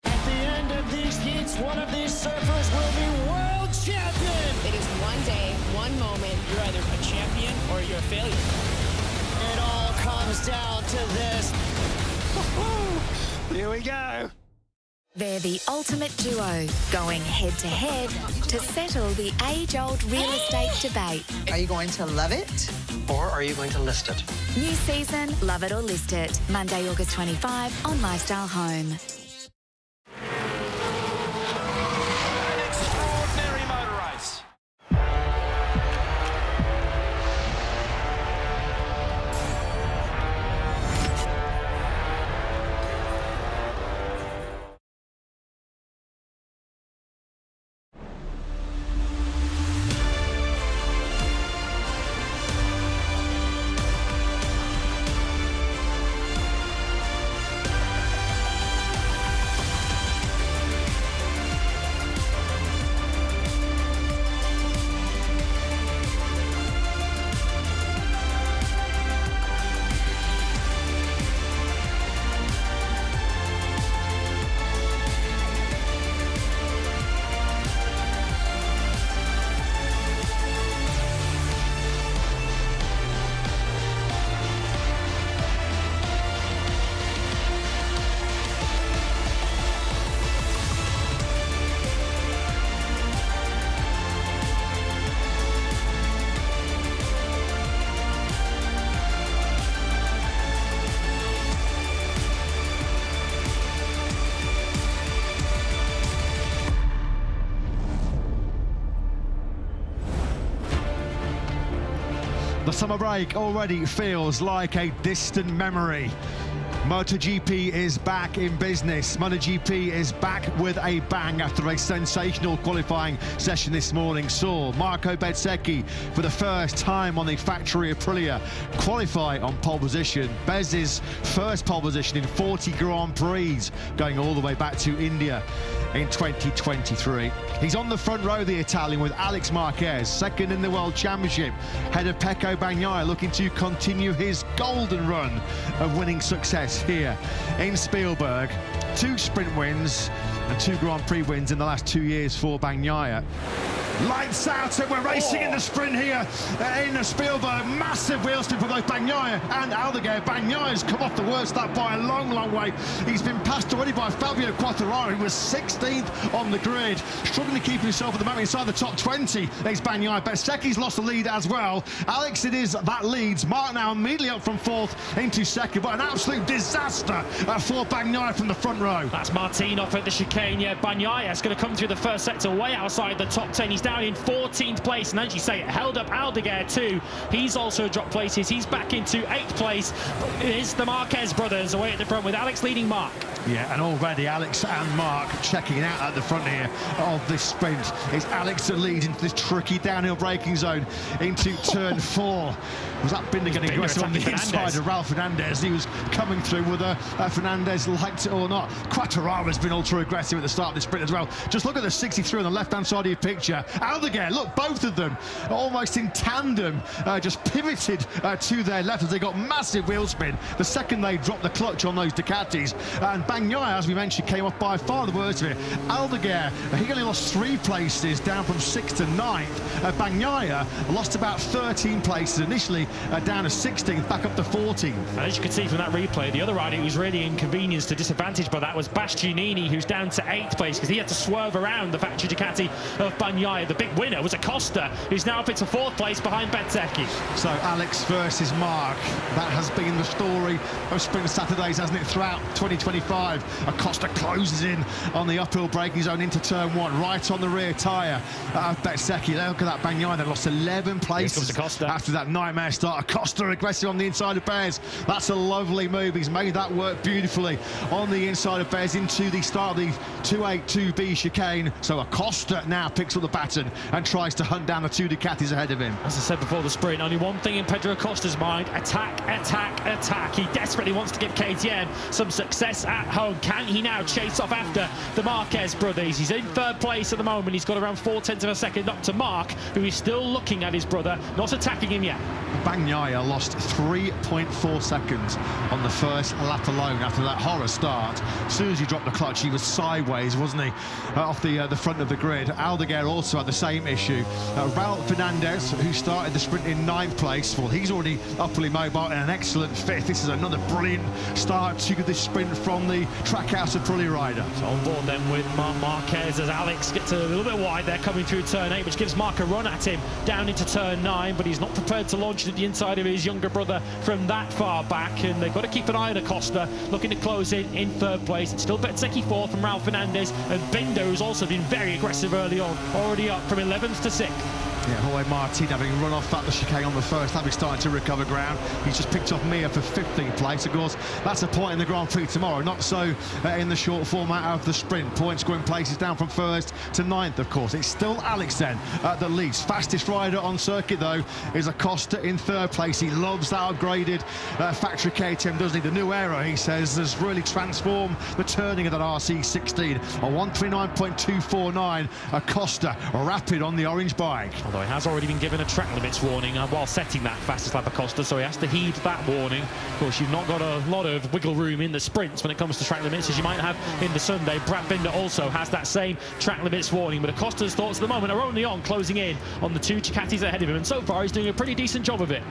Speaker 6: At the end of these heats, one of these surfers will be world champion.
Speaker 25: It is one day, one moment.
Speaker 6: You're either a champion or you're a failure. It all comes down to this. Here we go.
Speaker 21: They're the ultimate duo, going head-to-head to settle the age-old real estate debate.
Speaker 26: Are you going to love it, or are you going to list it?
Speaker 21: New season, Love It or List It. Monday, August 25 on Lifestyle Home.
Speaker 6: An extraordinary motor race.
Speaker 8: summer break already feels like a distant memory. MotoGP is back in business. MotoGP is back with a bang after a sensational qualifying session this morning saw Marco Bezzecchi for the first time on the factory Aprilia qualify on pole position. Bez's first pole position in 40 Grand Prix, going all the way back to India in 2023. He's on the front row, the Italian, with Alex Marquez, second in the World Championship, ahead of Pecco Bagnaia, looking to continue his golden run of winning success here in Spielberg. 2 sprint wins and 2 Grand Prix wins in the last 2 years for Bagnaia. Lights out, and we're racing in the sprint here in Spielberg. Massive wheel spin for both Bagnaia and Aldeguer. Bagnaia's come off the worst lap by a long, long way. He's been passed already by Fabio Quartararo, who was 16th on the grid. Struggling to keep himself at the moment inside the top 20. There's Bagnaia. Bezzecchi's lost the lead as well. Alex, it is that leads. Mark now immediately up from 4th into 2nd, but an absolute disaster for Bagnaia from the front row.
Speaker 9: That's Martin off at the chicane. Yeah, Bagnaia's going to come through the first sector way outside the top 10. He's down in 14th place, and as you say, it held up Aldeguer too. He's also dropped places. He's back into 8th place. It's the Marquez brothers away at the front with Alex leading Mark.
Speaker 8: Yeah, and already Alex and Mark checking out at the front here of this sprint. It's Alex that leads into this tricky downhill braking zone into turn 4. Was that Binder getting aggressive on the inside of Ralph Fernandez? He was coming through with Fernandez, liked it or not. Quartararo's been ultra aggressive at the start of this sprint as well. Just look at the 63 on the left-hand side of your picture. Aldeguer, look, both of them almost in tandem, just pivoted to their left as they got massive wheel spin. The second they dropped the clutch on those Ducatis. And Bagnaia, as we mentioned, came off by far the worst of it. Aldeguer, he only lost 3 places, down from 6th to 9th. Bagnaia lost about 13 places initially, down to 16th, back up to 14th.
Speaker 9: And as you can see from that replay, the other rider who was really inconvenienced to disadvantage by that was Bastianini, who's down to 8th place because he had to swerve around the factory Ducati of Bagnaia. The big winner was Acosta, who's now up into 4th place behind Bezzecchi.
Speaker 8: So Alex versus Mark, that has been the story of Sprint Saturdays, hasn't it, throughout 2025. Acosta closes in on the uphill braking zone into turn 1, right on the rear tyre of Bezzecchi. Look at that, Bagnaia, they lost 11 places after that nightmare start. Acosta aggressive on the inside of Bez. That's a lovely move. He's made that work beautifully on the inside of Bez into the start of the 282B chicane. So Acosta now picks up the baton and tries to hunt down the 2 Ducatis ahead of him.
Speaker 9: As I said before the sprint, only one thing in Pedro Acosta's mind: attack, attack, attack. He desperately wants to give KTM some success at home. Can he now chase off after the Marquez brothers? He's in 3rd place at the moment. He's got around 0.4 of a second up to Mark, who is still looking at his brother, not attacking him yet.
Speaker 8: Bagnaia lost 3.4 seconds on the first lap alone after that horror start. As soon as he dropped the clutch, he was sideways, wasn't he, off the front of the grid. Aldeguer also had the same issue. Ralph Fernandez, who started the sprint in 9th place, well, he's already upperly mobile in an excellent 5th. This is another brilliant start to this sprint from the Trackhouse Aprilia rider.
Speaker 9: So on board then with Marquez as Alex gets a little bit wide there coming through turn 8, which gives Mark a run at him down into turn 9, but he's not prepared to launch it at the inside of his younger brother from that far back, and they've got to keep an eye on Acosta, looking to close in 3rd place. It's still Bezzecchi 4th from Ralph Fernandez, and Binder, who's also been very aggressive early on, already up from 11th to 6th.
Speaker 8: Yeah, Jorge Martin having run off at the chicane on the first lap, he's starting to recover ground. He's just picked off Mir for 15th place. Of course, that's a point in the Grand Prix tomorrow, not so in the short format of the sprint. Point scoring places down from 1st to 9th, of course. It's still Alex then that leads. Fastest rider on circuit, though, is Acosta in 3rd place. He loves that upgraded factory KTM, doesn't he? The new era, he says, has really transformed the turning of that RC16. A 139.249, Acosta rapid on the orange bike.
Speaker 9: Although he has already been given a track limits warning while setting that fastest lap Acosta, so he has to heed that warning. Of course, you've not got a lot of wiggle room in the sprints when it comes to track limits, as you might have in the Sunday. Brad Binder also has that same track limits warning, but Acosta's thoughts at the moment are only on closing in on the 2 Ducatis ahead of him, and so far he's doing a pretty decent job of it.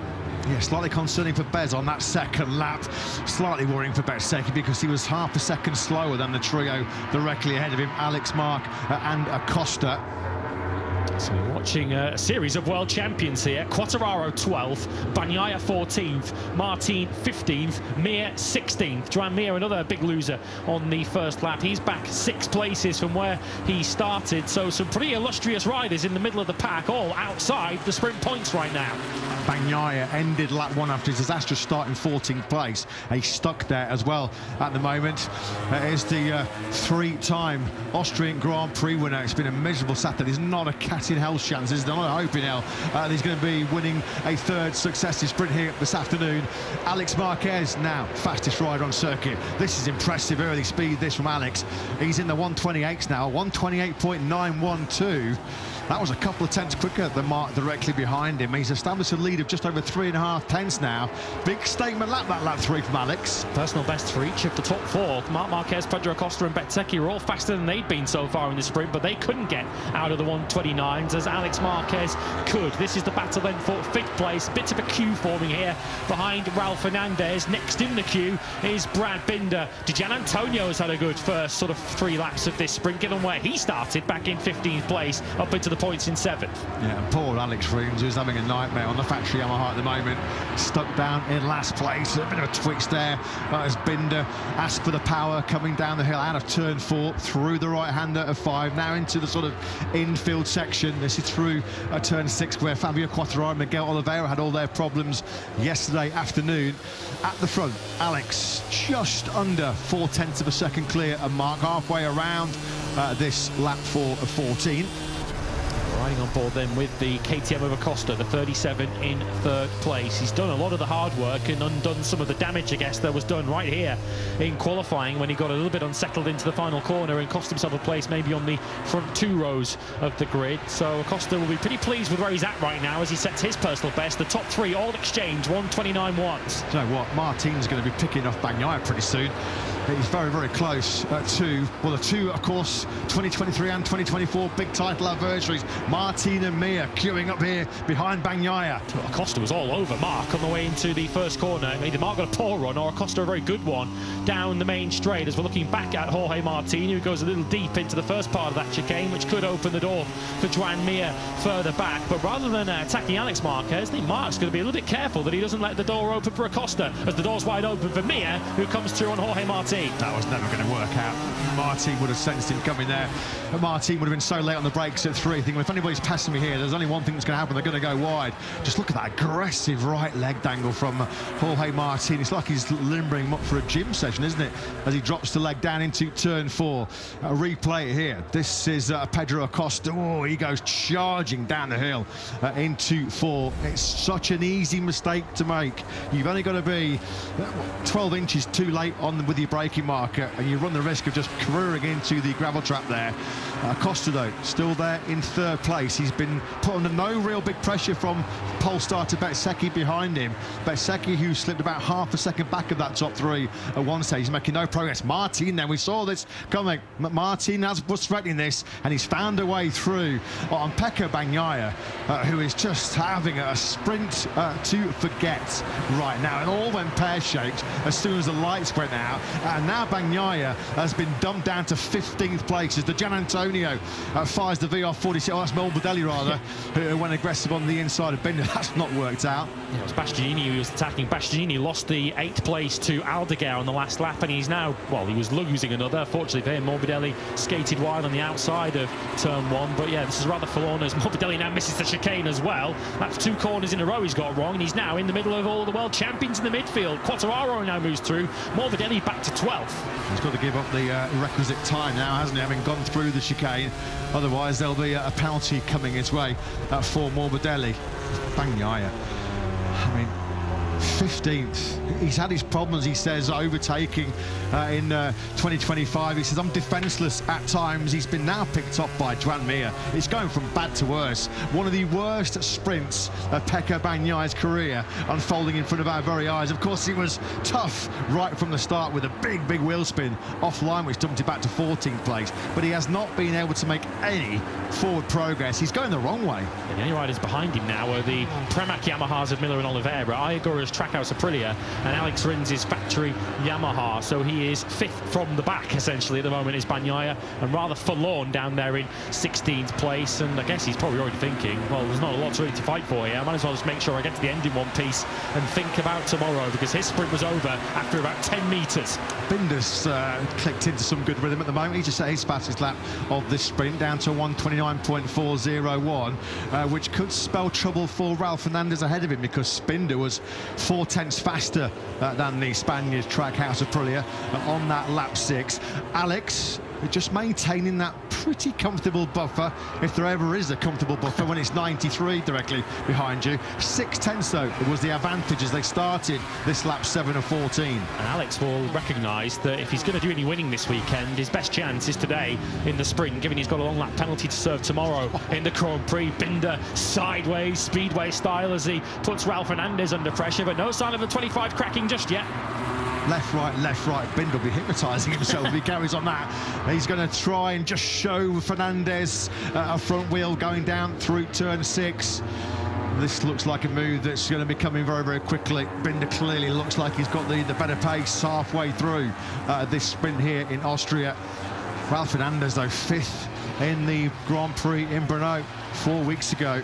Speaker 8: Yeah, slightly concerning for Bez on that second lap. Slightly worrying for Bezzecchi because he was half a second slower than the trio directly ahead of him, Alex, Mark and Acosta.
Speaker 9: So we're watching a series of world champions here. Quartararo 12th, Bagnaia 14th, Martin 15th, Mir 16th. Joan Mir, another big loser on the first lap. He's back 6 places from where he started. So some pretty illustrious riders in the middle of the pack, all outside the sprint points right now.
Speaker 8: Bagnaia ended lap 1 after his disastrous start in 14th place. He's stuck there as well at the moment. Is the 3-time Austrian Grand Prix winner. It's been a miserable Saturday. There's not a cat in hell's chance. There's not a hope in hell. He's going to be winning a 3rd successive sprint here this afternoon. Alex Marquez now fastest rider on circuit. This is impressive early speed, this from Alex. He's in the 128s now, 128.912. That was a couple of tenths quicker than Mark directly behind him. He's established a lead of just over 3.5 tenths now. Big statement lap, that lap 3 from Alex.
Speaker 9: Personal best for each of the top 4. Marc Marquez, Pedro Acosta and Bezzecchi were all faster than they'd been so far in the sprint, but they couldn't get out of the 129s as Alex Marquez could. This is the battle then for 5th place. Bit of a queue forming here behind Ralph Fernandez. Next in the queue is Brad Binder. Gian Antonio has had a good first sort of 3 laps of this sprint, given where he started back in 15th place up into the points in 7th.
Speaker 8: Yeah, poor Alex Rins, who's having a nightmare on the factory Yamaha at the moment, stuck down in last place. A bit of a twitch there as Binder asked for the power coming down the hill out of turn 4 through the right-hander of 5, now into the sort of infield section. This is through turn 6 where Fabio Quartararo and Miguel Oliveira had all their problems yesterday afternoon. At the front, Alex just under 0.4 of a second clear and Mark halfway around this lap 4 of 14.
Speaker 9: Riding on board then with the KTM of Acosta, the 37 in 3rd place. He's done a lot of the hard work and undone some of the damage, I guess, that was done right here in qualifying when he got a little bit unsettled into the final corner and cost himself a place maybe on the front 2 rows of the grid. So Acosta will be pretty pleased with where he's at right now as he sets his personal best. The top 3 all exchange 129.1s.
Speaker 8: You know what? Martin's going to be picking off Bagnaia pretty soon. He's very, very close to, well, the 2, of course, 2023 and 2024 big title anniversaries. Martin and Mir queuing up here behind Bagnaia.
Speaker 9: Acosta was all over Mark on the way into the first corner. Either Mark got a poor run or Acosta a very good one down the main straight as we're looking back at Jorge Martin, who goes a little deep into the first part of that chicane, which could open the door for Joan Mir further back. But rather than attacking Alex Marquez, I think Mark's going to be a little bit careful that he doesn't let the door open for Acosta as the door's wide open for Mir, who comes through on Jorge Martin.
Speaker 8: That was never going to work out. Martin would have sensed him coming there. But Martin would have been so late on the brakes at 3, thinking, if anybody's passing me here, there's only one thing that's going to happen, they're going to go wide. Just look at that aggressive right leg dangle from Jorge Martin. It's like he's limbering him up for a gym session, isn't it? As he drops the leg down into turn 4. A replay here. This is Pedro Acosta. Oh, he goes charging down the hill into 4. It's such an easy mistake to make. You've only got to be 12 inches too late on with your braking marker, and you run the risk of just careering into the gravel trap there. Acosta, though, still there in 3rd place. He's been put under no real big pressure from pole starter Bezzecchi behind him. Bezzecchi, who slipped about half a second back of that top 3 at one stage, he's making no progress. Martin, then we saw this coming. Martin was threatening this, and he's found a way through on Pecco Bagnaia, who is just having a sprint to forget right now. It all went pear-shaped as soon as the lights went out, and now Bagnaia has been dumped down to 15th place as the Gian Antonio fires the VR46. Oh, that's Morbidelli rather, who went aggressive on the inside of Binder. That's not worked out.
Speaker 9: Yeah, it was Bastianini who was attacking. Bastianini lost the 8th place to Aldegar on the last lap, and he's now, well, he was losing another. Fortunately for him, Morbidelli skated wide on the outside of turn 1. But yeah, this is rather forlorn as Morbidelli now misses the chicane as well. That's 2 corners in a row he's got wrong, and he's now in the middle of all the world champions in the midfield. Quartararo now moves through. Morbidelli back to 12th.
Speaker 8: He's got to give up the requisite time now, hasn't he, having gone through the chicane. Otherwise, there'll be a penalty coming his way for Morbidelli. Bagnaia, I mean, 15th. He's had his problems, he says, overtaking in 2025. He says, I'm defenceless at times. He's been now picked up by Joan Mir. It's going from bad to worse. One of the worst sprints of Pecco Bagnaia's career unfolding in front of our very eyes. Of course, it was tough right from the start with a big, big wheel spin offline, which dumped it back to 14th place. But he has not been able to make any forward progress. He's going the wrong way.
Speaker 9: And the only riders behind him now are the Pramac Yamahas of Miller and Oliveira, Igor's Trackhouse Aprilia, and Alex Rins is factory Yamaha, so he is 5th from the back essentially at the moment is Bagnaia, and rather forlorn down there in 16th place. And I guess he's probably already thinking, well, there's not a lot really to fight for here, I might as well just make sure I get to the end in one piece and think about tomorrow, because his sprint was over after about 10 metres.
Speaker 8: Binder's clicked into some good rhythm at the moment. He just set his fastest lap of this sprint down to 1:29.401, which could spell trouble for Ralph Fernandez ahead of him, because Binder was 4/10 faster than the Spaniard Trackhouse Aprilia on that lap 6. Alex just maintaining that pretty comfortable buffer, if there ever is a comfortable buffer, when it's 93 directly behind you. 6/10 though, it was the advantage as they started this lap 7 of 14.
Speaker 9: And Alex will recognise that if he's going to do any winning this weekend, his best chance is today in the sprint, given he's got a long lap penalty to serve tomorrow in the Grand Prix. Binder sideways, speedway style, as he puts Ralph Fernandez under pressure, but no sign of the 25 cracking just yet.
Speaker 8: Left, right. Binder will be hypnotising himself if he carries on that. He's going to try and just show Fernandez a front wheel going down through turn 6. This looks like a move that's going to be coming very, very quickly. Binder clearly looks like he's got the better pace halfway through this sprint here in Austria. Ralph Fernandez, though, 5th in the Grand Prix in Brno 4 weeks ago.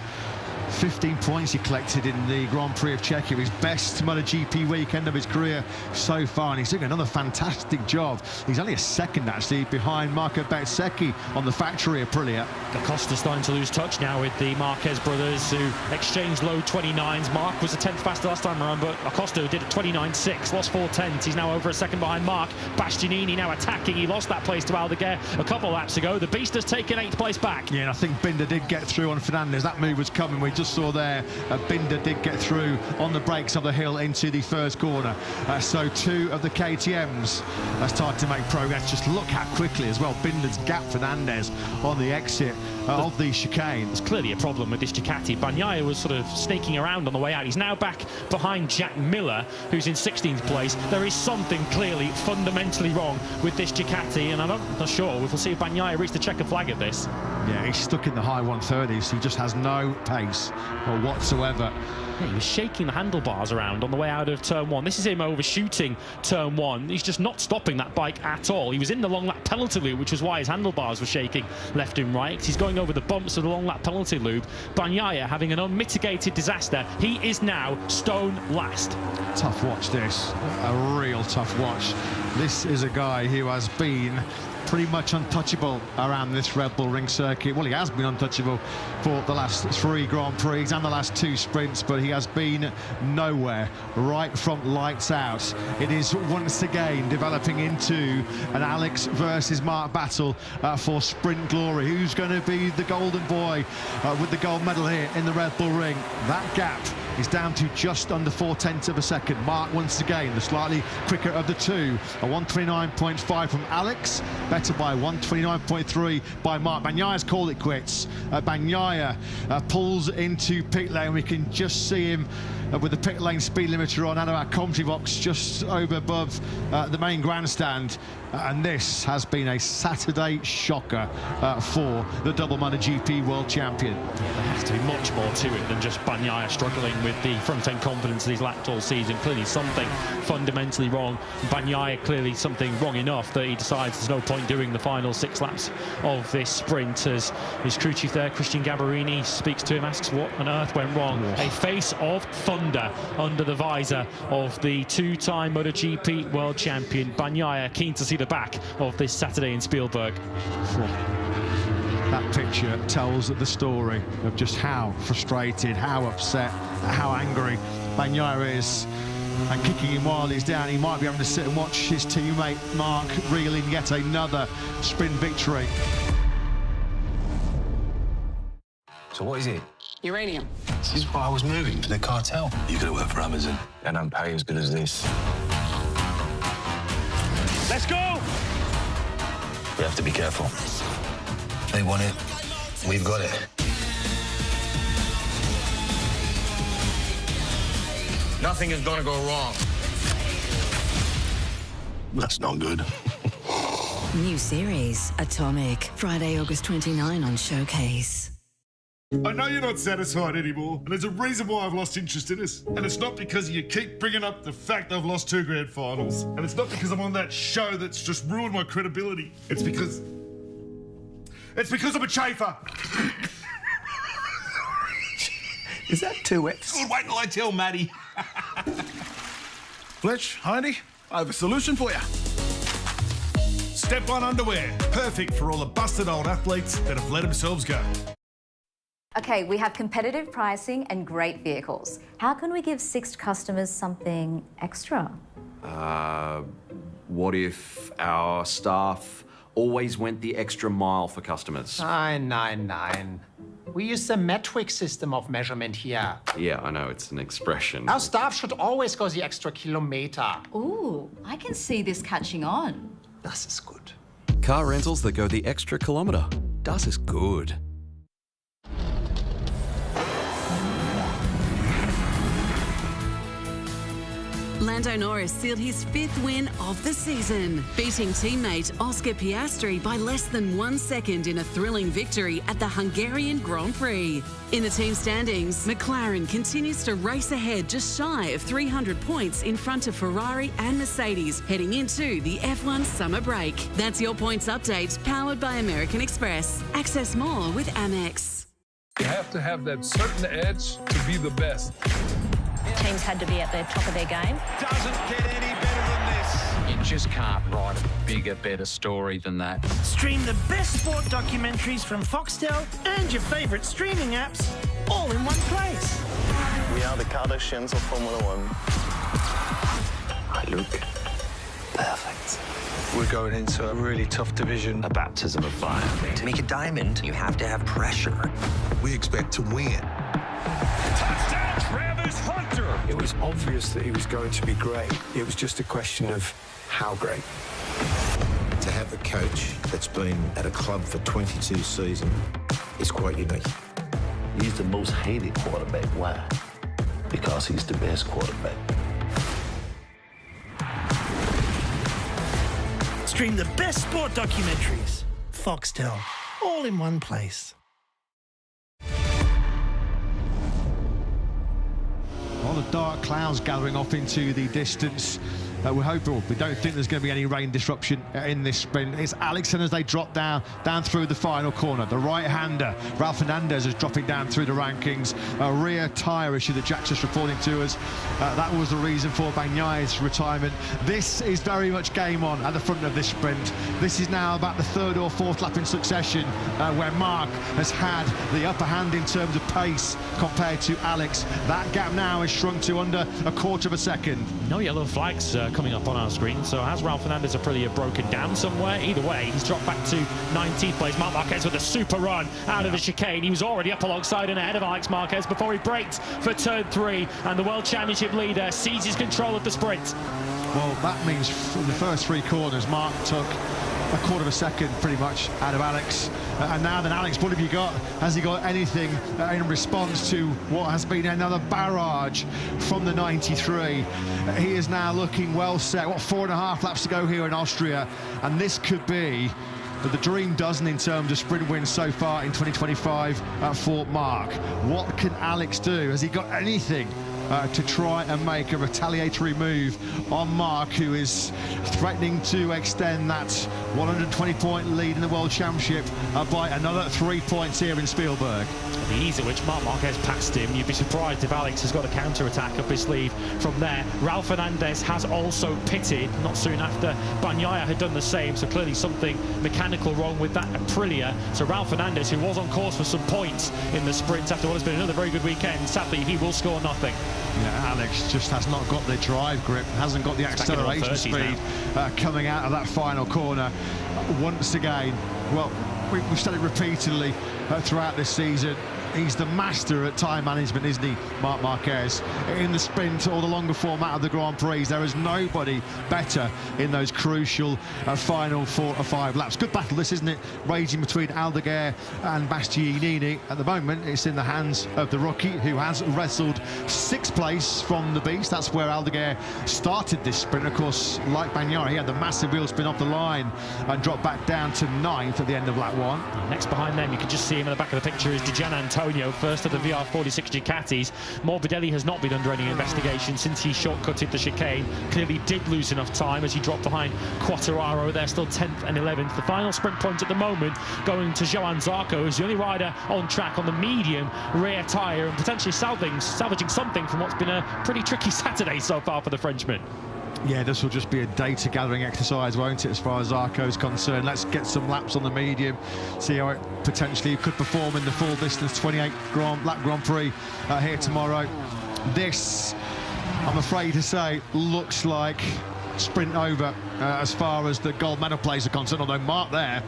Speaker 8: 15 points he collected in the Grand Prix of Czechia, his best MotoGP weekend of his career so far, and he's doing another fantastic job. He's only a second, actually, behind Marco Bezzecchi on the factory Aprilia.
Speaker 9: Acosta's starting to lose touch now with the Marquez brothers, who exchanged low 29s. Mark was a 10th faster last time around, but Acosta did a 29.6, lost 4/10. He's now over a second behind Mark. Bastianini now attacking. He lost that place to Aldeguer a couple of laps ago. The Beast has taken 8th place back.
Speaker 8: Yeah, and I think Binder did get through on Fernandez. That move was coming. We just saw there Binder did get through on the brakes of the hill into the first corner. So 2 of the KTMs started to make progress. Just look how quickly as well Binder's gapped Fernandez on the exit of the chicane.
Speaker 9: There's clearly a problem with this Ducati. Bagnaia was sort of snaking around on the way out. He's now back behind Jack Miller, who's in 16th place. There is something clearly fundamentally wrong with this Ducati, and I'm not sure. We'll see if Bagnaia reaches the checkered flag at this.
Speaker 8: Yeah, he's stuck in the high 130s. He just has no pace whatsoever.
Speaker 9: Yeah, he was shaking the handlebars around on the way out of turn 1. This is him overshooting turn 1. He's just not stopping that bike at all. He was in the long lap penalty loop, which was why his handlebars were shaking left and right. He's going over the bumps of the long lap penalty loop. Bagnaia having an unmitigated disaster. He is now stone last.
Speaker 8: Tough watch this, a real tough watch. This is a guy who has been pretty much untouchable around this Red Bull Ring circuit. Well, he has been untouchable for the last 3 Grand Prix and the last 2 sprints, but he has been nowhere right from lights out. It is once again developing into an Alex versus Mark battle for sprint glory. Who's going to be the golden boy with the gold medal here in the Red Bull Ring? That gap is down to just under 4/10 of a second. Mark once again the slightly quicker of the two. A 1:29.5 from Alex, better by 1:29.3 by Mark. Bagnaia's called it quits. Bagnaia pulls into pit lane. We can just see him with the pit lane speed limiter on out of our commentary box just over above the main grandstand. And this has been a Saturday shocker for the double MotoGP world champion.
Speaker 9: Yeah, there has to be much more to it than just Bagnaia struggling with the front-end confidence that he's lacked all season. Clearly something fundamentally wrong. Bagnaia clearly something wrong enough that he decides there's no point doing the final 6 laps of this sprint. As his crew chief there, Christian Gabarini, speaks to him, asks what on earth went wrong. A face of thunder under the visor of the 2-time MotoGP world champion. Bagnaia keen to see the back of this Saturday in Spielberg.
Speaker 8: That picture tells the story of just how frustrated, how upset, how angry Bagnaia is. And kicking him while he's down, he might be able to sit and watch his teammate Mark reel in yet another sprint victory.
Speaker 1: So what is it?
Speaker 25: Uranium.
Speaker 1: This is why I was moving for the cartel.
Speaker 22: You could have worked for Amazon.
Speaker 1: And I'm paying as good as this.
Speaker 9: Let's go!
Speaker 22: We have to be careful. They want it. We've got it.
Speaker 1: Nothing is gonna go wrong.
Speaker 22: That's not good.
Speaker 21: New series, Atomic. Friday, August 29 on Showcase.
Speaker 2: I know you're not satisfied anymore, and there's a reason why I've lost interest in this. And it's not because you keep bringing up the fact I've lost 2 grand finals. And it's not because I'm on that show that's just ruined my credibility. It's because I'm a chafer.
Speaker 10: Is that 2 Fs?
Speaker 2: Good, wait till I tell Maddie.
Speaker 10: Fletch, Heidi, I have a solution for you.
Speaker 2: Step 1 underwear. Perfect for all the busted old athletes that have let themselves go.
Speaker 11: Okay, we have competitive pricing and great vehicles. How can we give Sixt customers something extra?
Speaker 12: What if our staff always went the extra mile for customers?
Speaker 13: Nein. We use the metric system of measurement here.
Speaker 12: Yeah, I know, it's an expression.
Speaker 13: Our staff should always go the extra kilometer.
Speaker 11: Ooh, I can see this catching on.
Speaker 13: Das ist gut.
Speaker 7: Car rentals that go the extra kilometre. Das ist good.
Speaker 14: Lando Norris sealed his 5th win of the season, beating teammate Oscar Piastri by less than 1 second in a thrilling victory at the Hungarian Grand Prix. In the team standings, McLaren continues to race ahead just shy of 300 points in front of Ferrari and Mercedes heading into the F1 summer break. That's your points update, powered by American Express. Access more with Amex.
Speaker 27: You have to have that certain edge to be the best.
Speaker 28: Teams had to be at the top of their game.
Speaker 27: Doesn't get any better than this.
Speaker 29: You just can't write a bigger, better story than that.
Speaker 30: Stream the best sport documentaries from Foxtel and your favourite streaming apps all in one place.
Speaker 31: We are the Kardashians of Formula One.
Speaker 22: I look perfect.
Speaker 19: We're going into a really tough division.
Speaker 22: A baptism of fire. To make a diamond, you have to have pressure. We expect to win.
Speaker 27: Touchdown, Travis Hunter!
Speaker 19: It was obvious that he was going to be great. It was just a question of how great.
Speaker 22: To have a coach that's been at a club for 22 seasons is quite unique.
Speaker 32: He's the most hated quarterback. Why? Because he's the best quarterback.
Speaker 30: Stream the best sport documentaries. Foxtel, all in one place.
Speaker 8: All the dark clouds gathering off into the distance. We're hopeful. We don't think there's going to be any rain disruption in this sprint. It's Alex as they drop down through the final corner. The right-hander, Ralph Fernandez, is dropping down through the rankings. A rear tyre issue that Jack's just reporting to us. That was the reason for Bagnaya's retirement. This is very much game on at the front of this sprint. This is now about the 3rd or 4th lap in succession where Mark has had the upper hand in terms of pace compared to Alex. That gap now is shrunk to under a 1/4 of a second.
Speaker 9: No yellow flags coming up on our screen, so has Ralph Fernandez really broken down somewhere? Either way, he's dropped back to 19th place. Marc Marquez with a super run out of the chicane. He was already up alongside and ahead of Alex Marquez before he braked for turn 3, and the World Championship leader seizes control of the sprint.
Speaker 8: Well, that means in the first 3 corners, Mark took a 1/4 of a second pretty much out of Alex. And now then, Alex, what have you got? Has he got anything in response to what has been another barrage from the 93? He is now looking well set. What, 4.5 laps to go here in Austria, and this could be the dream dozen in terms of sprint wins so far in 2025 for Mark. What can Alex do? Has he got anything to try and make a retaliatory move on Mark, who is threatening to extend that 120-point lead in the World Championship by another 3 points here in Spielberg?
Speaker 9: The ease at which Marc Marquez passed him, you'd be surprised if Alex has got a counter-attack up his sleeve from there. Ralph Fernandez has also pitted not soon after Bagnaia had done the same, so clearly something mechanical wrong with that Aprilia. So Ralph Fernandez, who was on course for some points in the sprint after what has been another very good weekend, sadly he will score nothing.
Speaker 8: Yeah, Alex just has not got the drive grip, hasn't got the acceleration speed coming out of that final corner. Once again, well, we've said it repeatedly throughout this season. He's the master at time management, isn't he, Marc Marquez? In the sprint or the longer format of the Grand Prix, there is nobody better in those crucial final 4 or 5 laps. Good battle this, isn't it? Raging between Aldeguer and Bastianini. At the moment, it's in the hands of the rookie, who has wrestled 6th place from the beast. That's where Aldeguer started this sprint. Of course, like Bagnaia, he had the massive wheel spin off the line and dropped back down to 9th at the end of lap 1.
Speaker 9: Next behind them, you can just see him in the back of the picture, is Dijan Antonio. Antonio, first of the VR46 Ducatis. Morbidelli has not been under any investigation since he shortcutted the chicane. Clearly did lose enough time as he dropped behind Quattararo. They're still 10th and 11th. The final sprint point at the moment going to Johan Zarco, who's the only rider on track on the medium rear tyre and potentially salvaging something from what's been a pretty tricky Saturday so far for the Frenchman.
Speaker 8: Yeah, this will just be a data gathering exercise, won't it, as far as Zarco's concerned. Let's get some laps on the medium, see how it potentially could perform in the full distance 28 lap Grand Prix here tomorrow. This, I'm afraid to say, looks like sprint over as far as the gold medal plays are concerned, although Mark there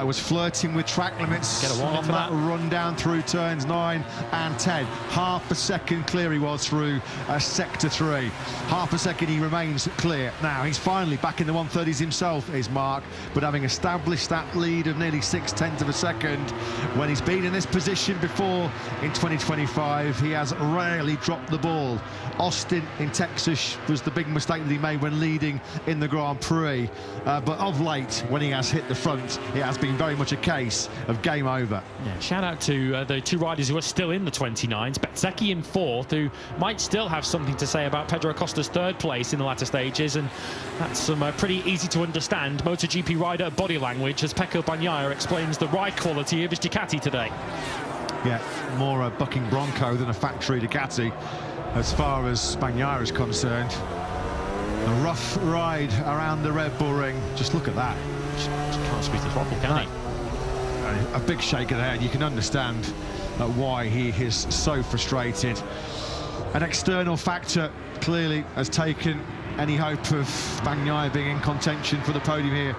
Speaker 8: was flirting with track limits on that run down through turns 9 and 10. Half a second clear he was through sector 3. Half a second he remains clear. Now he's finally back in the 130s himself, is Mark, but having established that lead of nearly 0.6 of a second when he's been in this position before in 2025, he has rarely dropped the ball. Austin in Texas was the big mistake that he made when leading in the Grand Prix, but of late, when he has hit the front, it has been very much a case of game over.
Speaker 9: Yeah, shout out to the two riders who are still in the 29s. Bezzecchi in 4th, who might still have something to say about Pedro Acosta's 3rd place in the latter stages, and that's some pretty easy to understand MotoGP rider body language as Pecco Bagnaia explains the ride quality of his Ducati today.
Speaker 8: Yeah, more a bucking Bronco than a factory Ducati as far as Bagnaia is concerned. A rough ride around the Red Bull ring. Just look at that.
Speaker 9: Just can't squeeze the throttle, can he?
Speaker 8: A big shake of the head. You can understand why he is so frustrated. An external factor clearly has taken any hope of Bagnaia being in contention for the podium here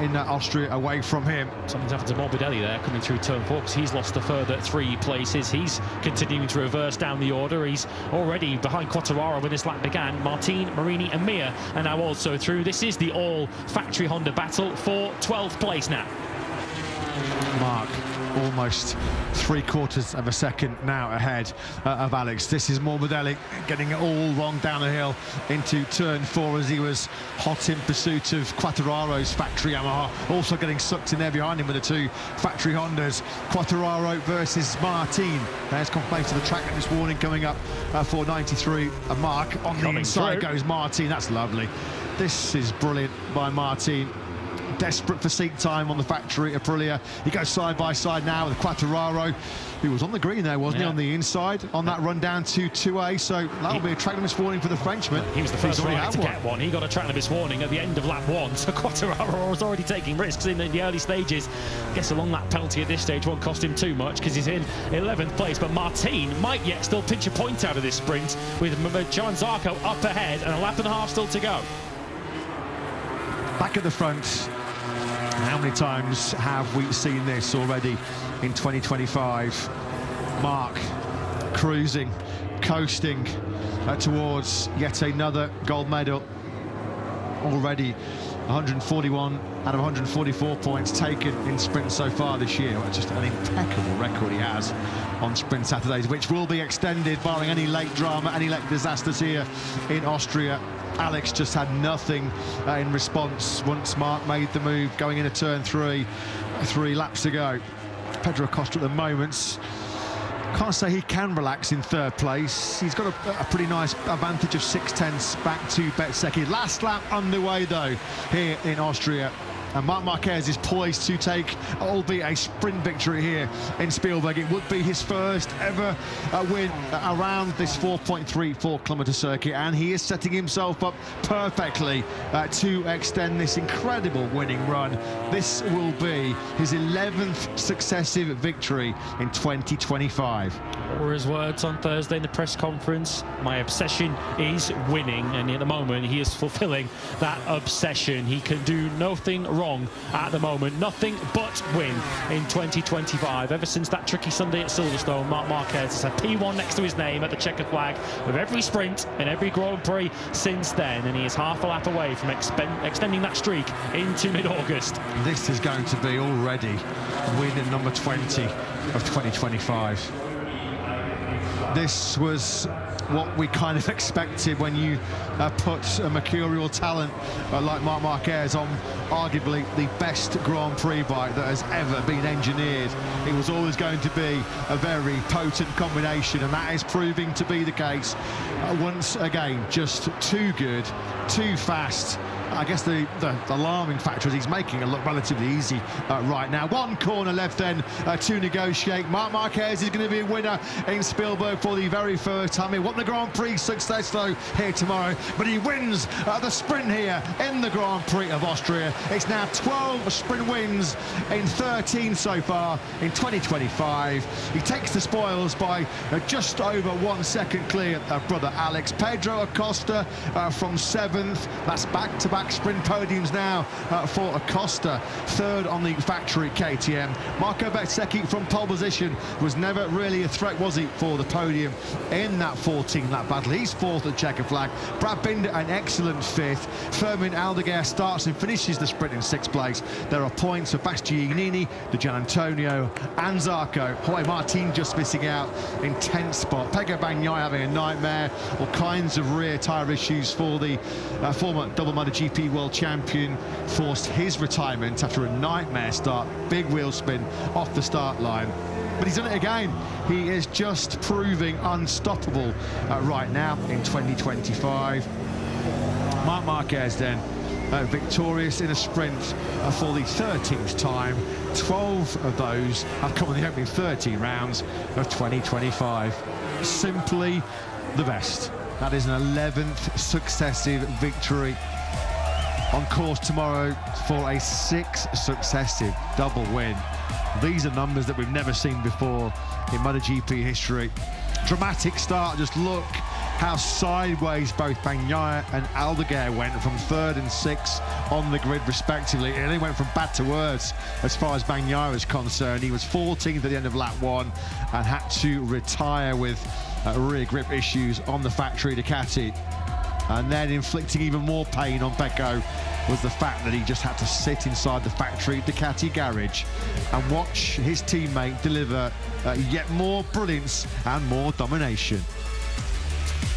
Speaker 8: in Austria away from him.
Speaker 9: Something's happened to Morbidelli there coming through turn 4 because he's lost a further 3 places. He's continuing to reverse down the order. He's already behind Quattararo when this lap began. Martin, Marini and Mir are now also through. This is the all factory Honda battle for 12th place now.
Speaker 8: Mark almost 3/4 of a second now ahead of Alex. This is Morbidelli getting it all wrong down the hill into turn 4 as he was hot in pursuit of Quattararo's factory Yamaha, also getting sucked in there behind him with the 2 factory Hondas. Quattararo versus Martin. There's confirmation of the track limits warning coming up for 93. A Mark on the inside goes Martin. That's lovely. This is brilliant by Martin. Desperate for seat time on the factory Aprilia. He goes side by side now with Quattararo, who was on the green there, wasn't he, on the inside on that run down to 2A, so that'll be a track limits warning for the Frenchman.
Speaker 9: He was the first rider to get one. He got a track limits warning at the end of lap 1, so Quattararo was already taking risks in the early stages. I guess a long lap penalty at this stage won't cost him too much because he's in 11th place, but Martin might yet still pinch a point out of this sprint with Johan Zarco up ahead and a lap and a half still to go.
Speaker 8: Back at the front. How many times have we seen this already in 2025? Mark cruising, coasting towards yet another gold medal. Already 141 out of 144 points taken in sprint so far this year. Well, just an impeccable record he has on sprint Saturdays, which will be extended barring any late drama, any late disasters here in Austria. Alex just had nothing in response once Mark made the move going into turn 3 laps ago. Pedro Acosta at the moment, can't say he can relax in 3rd place. He's got a pretty nice advantage of 6/10 back to Bezzecchi. Last lap underway though here in Austria. And Marc Marquez is poised to take, albeit a sprint victory here in Spielberg. It would be his first ever win around this 4.34-kilometre circuit, and he is setting himself up perfectly to extend this incredible winning run. This will be his 11th successive victory in 2025.
Speaker 9: What were his words on Thursday in the press conference? My obsession is winning, and at the moment he is fulfilling that obsession. He can do nothing wrong at the moment, nothing but win in 2025. Ever since that tricky Sunday at Silverstone, Marc Marquez has had P1 next to his name at the checker flag of every sprint and every Grand Prix since then, and he is half a lap away from extending that streak into mid-August.
Speaker 8: This is going to be already win number 20 of 2025. This was what we kind of expected when you put a mercurial talent like Marc Marquez on arguably the best Grand Prix bike that has ever been engineered. It was always going to be a very potent combination, and that is proving to be the case once again. Just too good, too fast. I guess the alarming factor is he's making it look relatively easy right now. One corner left then to negotiate. Marc Marquez is going to be a winner in Spielberg for the very first time. He won the Grand Prix success though here tomorrow, but he wins the sprint here in the Grand Prix of Austria. It's now 12 sprint wins in 13 so far in 2025. He takes the spoils by just over 1 second clear of brother Alex. Pedro Acosta from 7th. That's back-to-back sprint podiums now for Acosta. 3rd on the factory KTM. Marco Bezzecchi from pole position was never really a threat, was he, for the podium in that 14-lap battle. He's 4th at checker flag. Brad Binder an excellent 5th. Fermin Aldeguer starts and finishes the sprint in 6th place. There are points for Bastianini, Di Gianantonio and Zarco. Jorge Martin just missing out in 10th spot. Pego Bagnaia having a nightmare. All kinds of rear tyre issues for the former double MotoGP world champion. Forced his retirement after a nightmare start. Big wheel spin off the start line. But he's done it again. He is just proving unstoppable right now in 2025. Marc Marquez then victorious in a sprint for the 13th time. 12 of those have come in the opening 13 rounds of 2025. Simply the best. That is an 11th successive victory. On course tomorrow for a 6th successive double win. These are numbers that we've never seen before in MotoGP history. Dramatic start. Just look how sideways both Bagnaia and Aldeguer went from 3rd and 6th on the grid respectively. It only went from bad to worse as far as Bagnaia is concerned. He was 14th at the end of lap 1 and had to retire with rear grip issues on the factory Ducati. And then inflicting even more pain on Pecco was the fact that he just had to sit inside the factory Ducati garage and watch his teammate deliver yet more brilliance and more domination.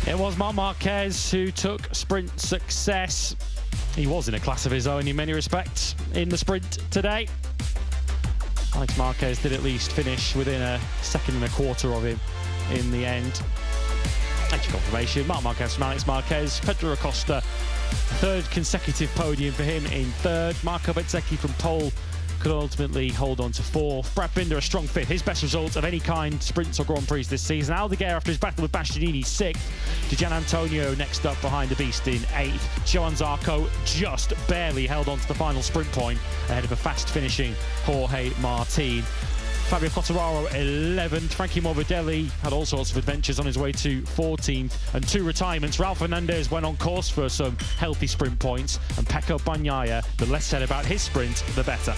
Speaker 9: It was Marc Marquez who took sprint success. He was in a class of his own in many respects in the sprint today. Alex Marquez did at least finish within a 2.25 seconds of him in the end. Extra confirmation, Marc Marquez from Alex Marquez. Pedro Acosta, 3rd consecutive podium for him in 3rd. Marco Bezzecchi from pole could ultimately hold on to 4th. Brad Binder a strong 5th, his best result of any kind, sprints or Grand Prix this season. Aldeguer after his battle with Bastianini 6th. Di Gianantonio next up behind the beast in 8th. Johan Zarco just barely held on to the final sprint point ahead of a fast finishing Jorge Martin. Fabio Quartararo 11th. Frankie Morbidelli had all sorts of adventures on his way to 14th. And 2 retirements. Raul Fernandez went on course for some healthy sprint points. And Pecco Bagnaia, the less said about his sprint, the better.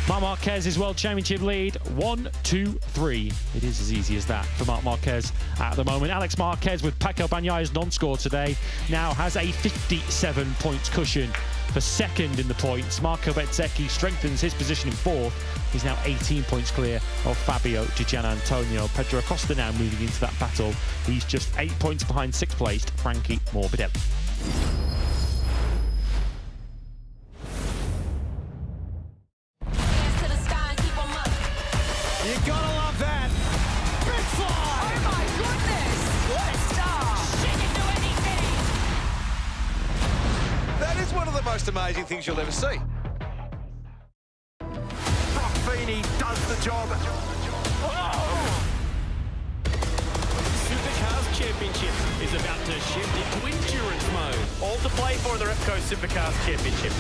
Speaker 9: Marc Marquez's World Championship lead, 1, 2, 3. It is as easy as that for Marc Marquez at the moment. Alex Marquez, with Pecco Bagnaia's non-score today, now has a 57 points cushion for 2nd in the points. Marco Bezzecchi strengthens his position in 4th. He's now 18 points clear of Fabio Di Gianantonio. Pedro Acosta now moving into that battle. He's just 8 points behind 6th placed Frankie Morbidelli.
Speaker 3: You gotta love that. Big fly!
Speaker 4: Oh my goodness! What a start! She can do anything!
Speaker 3: That is one of the most amazing things you'll ever see. Brock Feeney does the job. Oh!
Speaker 5: Supercars Championship is about to shift into endurance mode.
Speaker 3: All to play for in the Repco Supercars Championship.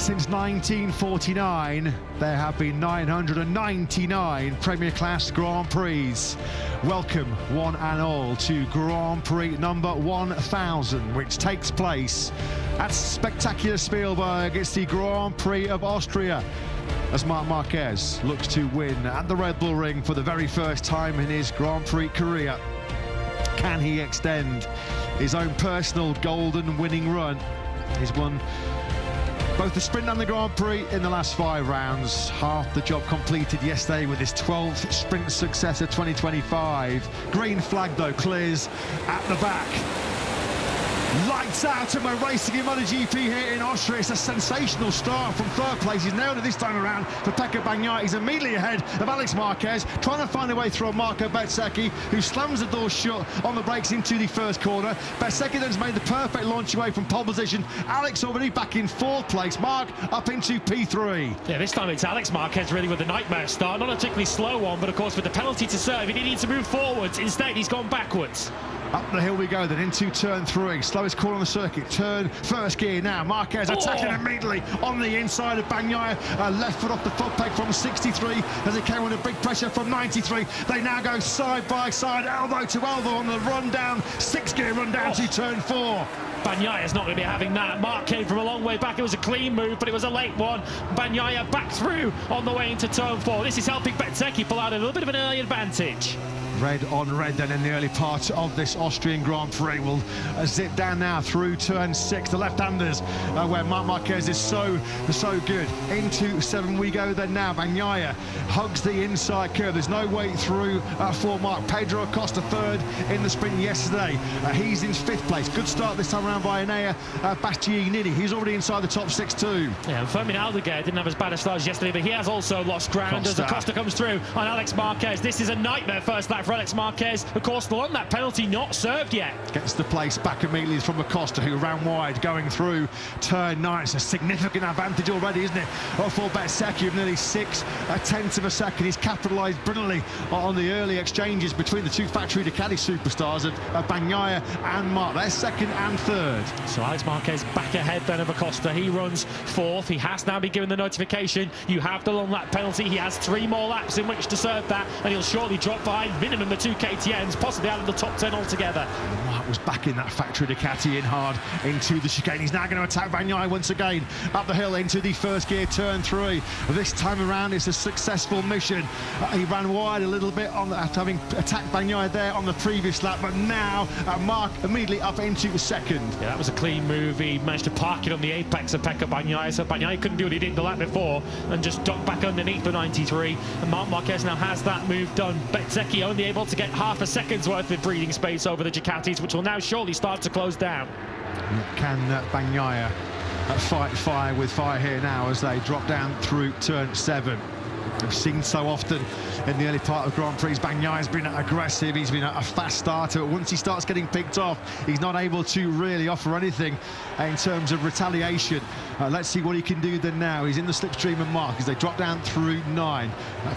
Speaker 8: Since 1949, there have been 999 Premier Class Grand Prix. Welcome, one and all, to Grand Prix number 1000, which takes place at spectacular Spielberg. It's the Grand Prix of Austria, as Marc Marquez looks to win at the Red Bull Ring for the very first time in his Grand Prix career. Can he extend his own personal golden winning run? He's won both the sprint and the Grand Prix in the last 5 rounds. Half the job completed yesterday with his 12th sprint success of 2025. Green flag, though, clears at the back. Lights out, and we're racing in MotoGP here in Austria. It's a sensational start from third place. He's nailed it this time around for Pecco Bagnaia. He's immediately ahead of Alex Marquez, trying to find a way through Marco Bezzecchi, who slams the door shut on the brakes into the first corner. Bezzecchi then's made the perfect launch away from pole position. Alex already back in 4th place. Marc up into P3.
Speaker 9: Yeah, this time it's Alex Marquez really with a nightmare start. Not a particularly slow one, but of course with the penalty to serve, he needs to move forwards. Instead, he's gone backwards.
Speaker 8: Up the hill we go then into turn 3. Slowest corner on the circuit. Turn first gear now. Marquez attacking immediately on the inside of Bagnaia. Left foot off the foot peg from 63 as he came under big pressure from 93. They now go side by side, elbow to elbow on the run down. 6-gear run down to turn 4.
Speaker 9: Bagnaia's not going to be having that. Marc came from a long way back. It was a clean move, but it was a late one. Bagnaia back through on the way into turn 4. This is helping Bezzecchi pull out a little bit of an early advantage.
Speaker 8: Red on red then in the early part of this Austrian Grand Prix. Will zip down now through turn 6. The left-handers where Marc Marquez is so good. Into 7 we go then now. Bagnaia hugs the inside curve. There's no way through for Marc. Pedro Acosta 3rd in the sprint yesterday. He's in 5th place. Good start this time around by Enea Bastianini. He's already inside the top 6 too.
Speaker 9: Yeah, and Fermin Aldeguer didn't have as bad a start as yesterday, but he has also lost ground as Acosta comes through on Alex Marquez. This is a nightmare first lap for Alex Marquez. Of course, still on that penalty, not served yet. Gets
Speaker 8: the place back immediately from Acosta, who ran wide going through turn 9. It's a significant advantage already, isn't it? For Bezzecchi of nearly 6/10 of a second. He's capitalised brilliantly on the early exchanges between the two factory Ducati superstars of Bagnaia and Marc. They're 2nd and 3rd.
Speaker 9: So Alex Marquez back ahead then of Acosta. He runs 4th. He has now been given the notification. You have the long lap penalty. He has 3 more laps in which to serve that, and he'll shortly drop by minimum the 2 KTMs, possibly out of the top 10 altogether.
Speaker 8: Marc was back in that factory Ducati in hard into the chicane. He's now going to attack Bagnaia once again. Up the hill into the 1st gear, turn 3. This time around it's a successful mission. He ran wide a little bit after having attacked Bagnaia there on the previous lap, but now Marc immediately up into 2nd.
Speaker 9: Yeah, that was a clean move. He managed to park it on the apex of Pecco Bagnaia, so Bagnaia couldn't do what he did the lap before and just ducked back underneath the 93. And Marc Marquez now has that move done. Bezzecchi only able to get half a second's worth of breathing space over the Ducatis, which will now surely start to close down.
Speaker 8: Can Bagnaia fight fire with fire here now as they drop down through turn 7? We've seen so often in the early part of Grand Prix, Bagnaia's been aggressive, he's been a fast starter, but once he starts getting picked off, he's not able to really offer anything in terms of retaliation. Let's see what he can do then now. He's in the slipstream of Marc as they drop down through 9.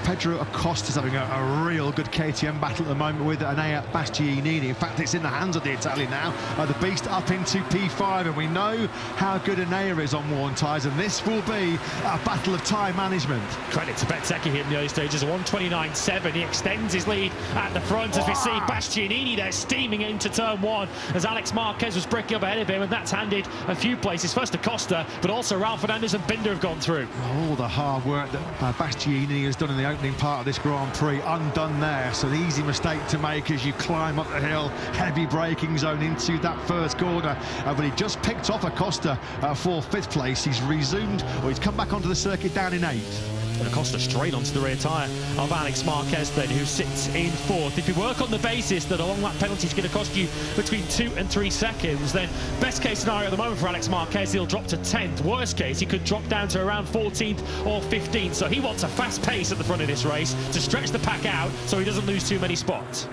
Speaker 8: Pedro Acosta's having a real good KTM battle at the moment with Enea Bastianini. In fact, it's in the hands of the Italian now. The beast up into P5, and we know how good Enea is on worn tyres, and this will be a battle of tyre management.
Speaker 9: Credit to Bezzecchi here in the early stages, 1:29.7. He extends his lead at the front as we see Bastianini there steaming into turn 1 as Alex Marquez was breaking up ahead of him, and that's handed a few places. First Acosta, but also Ralph Fernandez and Binder have gone through.
Speaker 8: All the hard work that Bastianini has done in the opening part of this Grand Prix undone there. So the easy mistake to make as you climb up the hill, heavy braking zone into that first corner. But he just picked off Acosta for 5th place. He's resumed, or he's come back onto the circuit down in 8th.
Speaker 9: And Acosta straight onto the rear tyre of Alex Marquez then, who sits in 4th. If you work on the basis that a long lap penalty is going to cost you between 2 and 3 seconds, then best case scenario at the moment for Alex Marquez, he'll drop to 10th. Worst case, he could drop down to around 14th or 15th. So he wants a fast pace at the front of this race to stretch the pack out so he doesn't lose too many spots.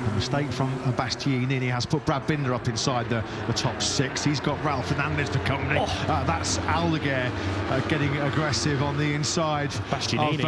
Speaker 8: A mistake from Bastianini has put Brad Binder up inside the top 6. He's got Ralph Fernandez for company. That's Aldeguer getting aggressive on the inside.
Speaker 9: Bastianini.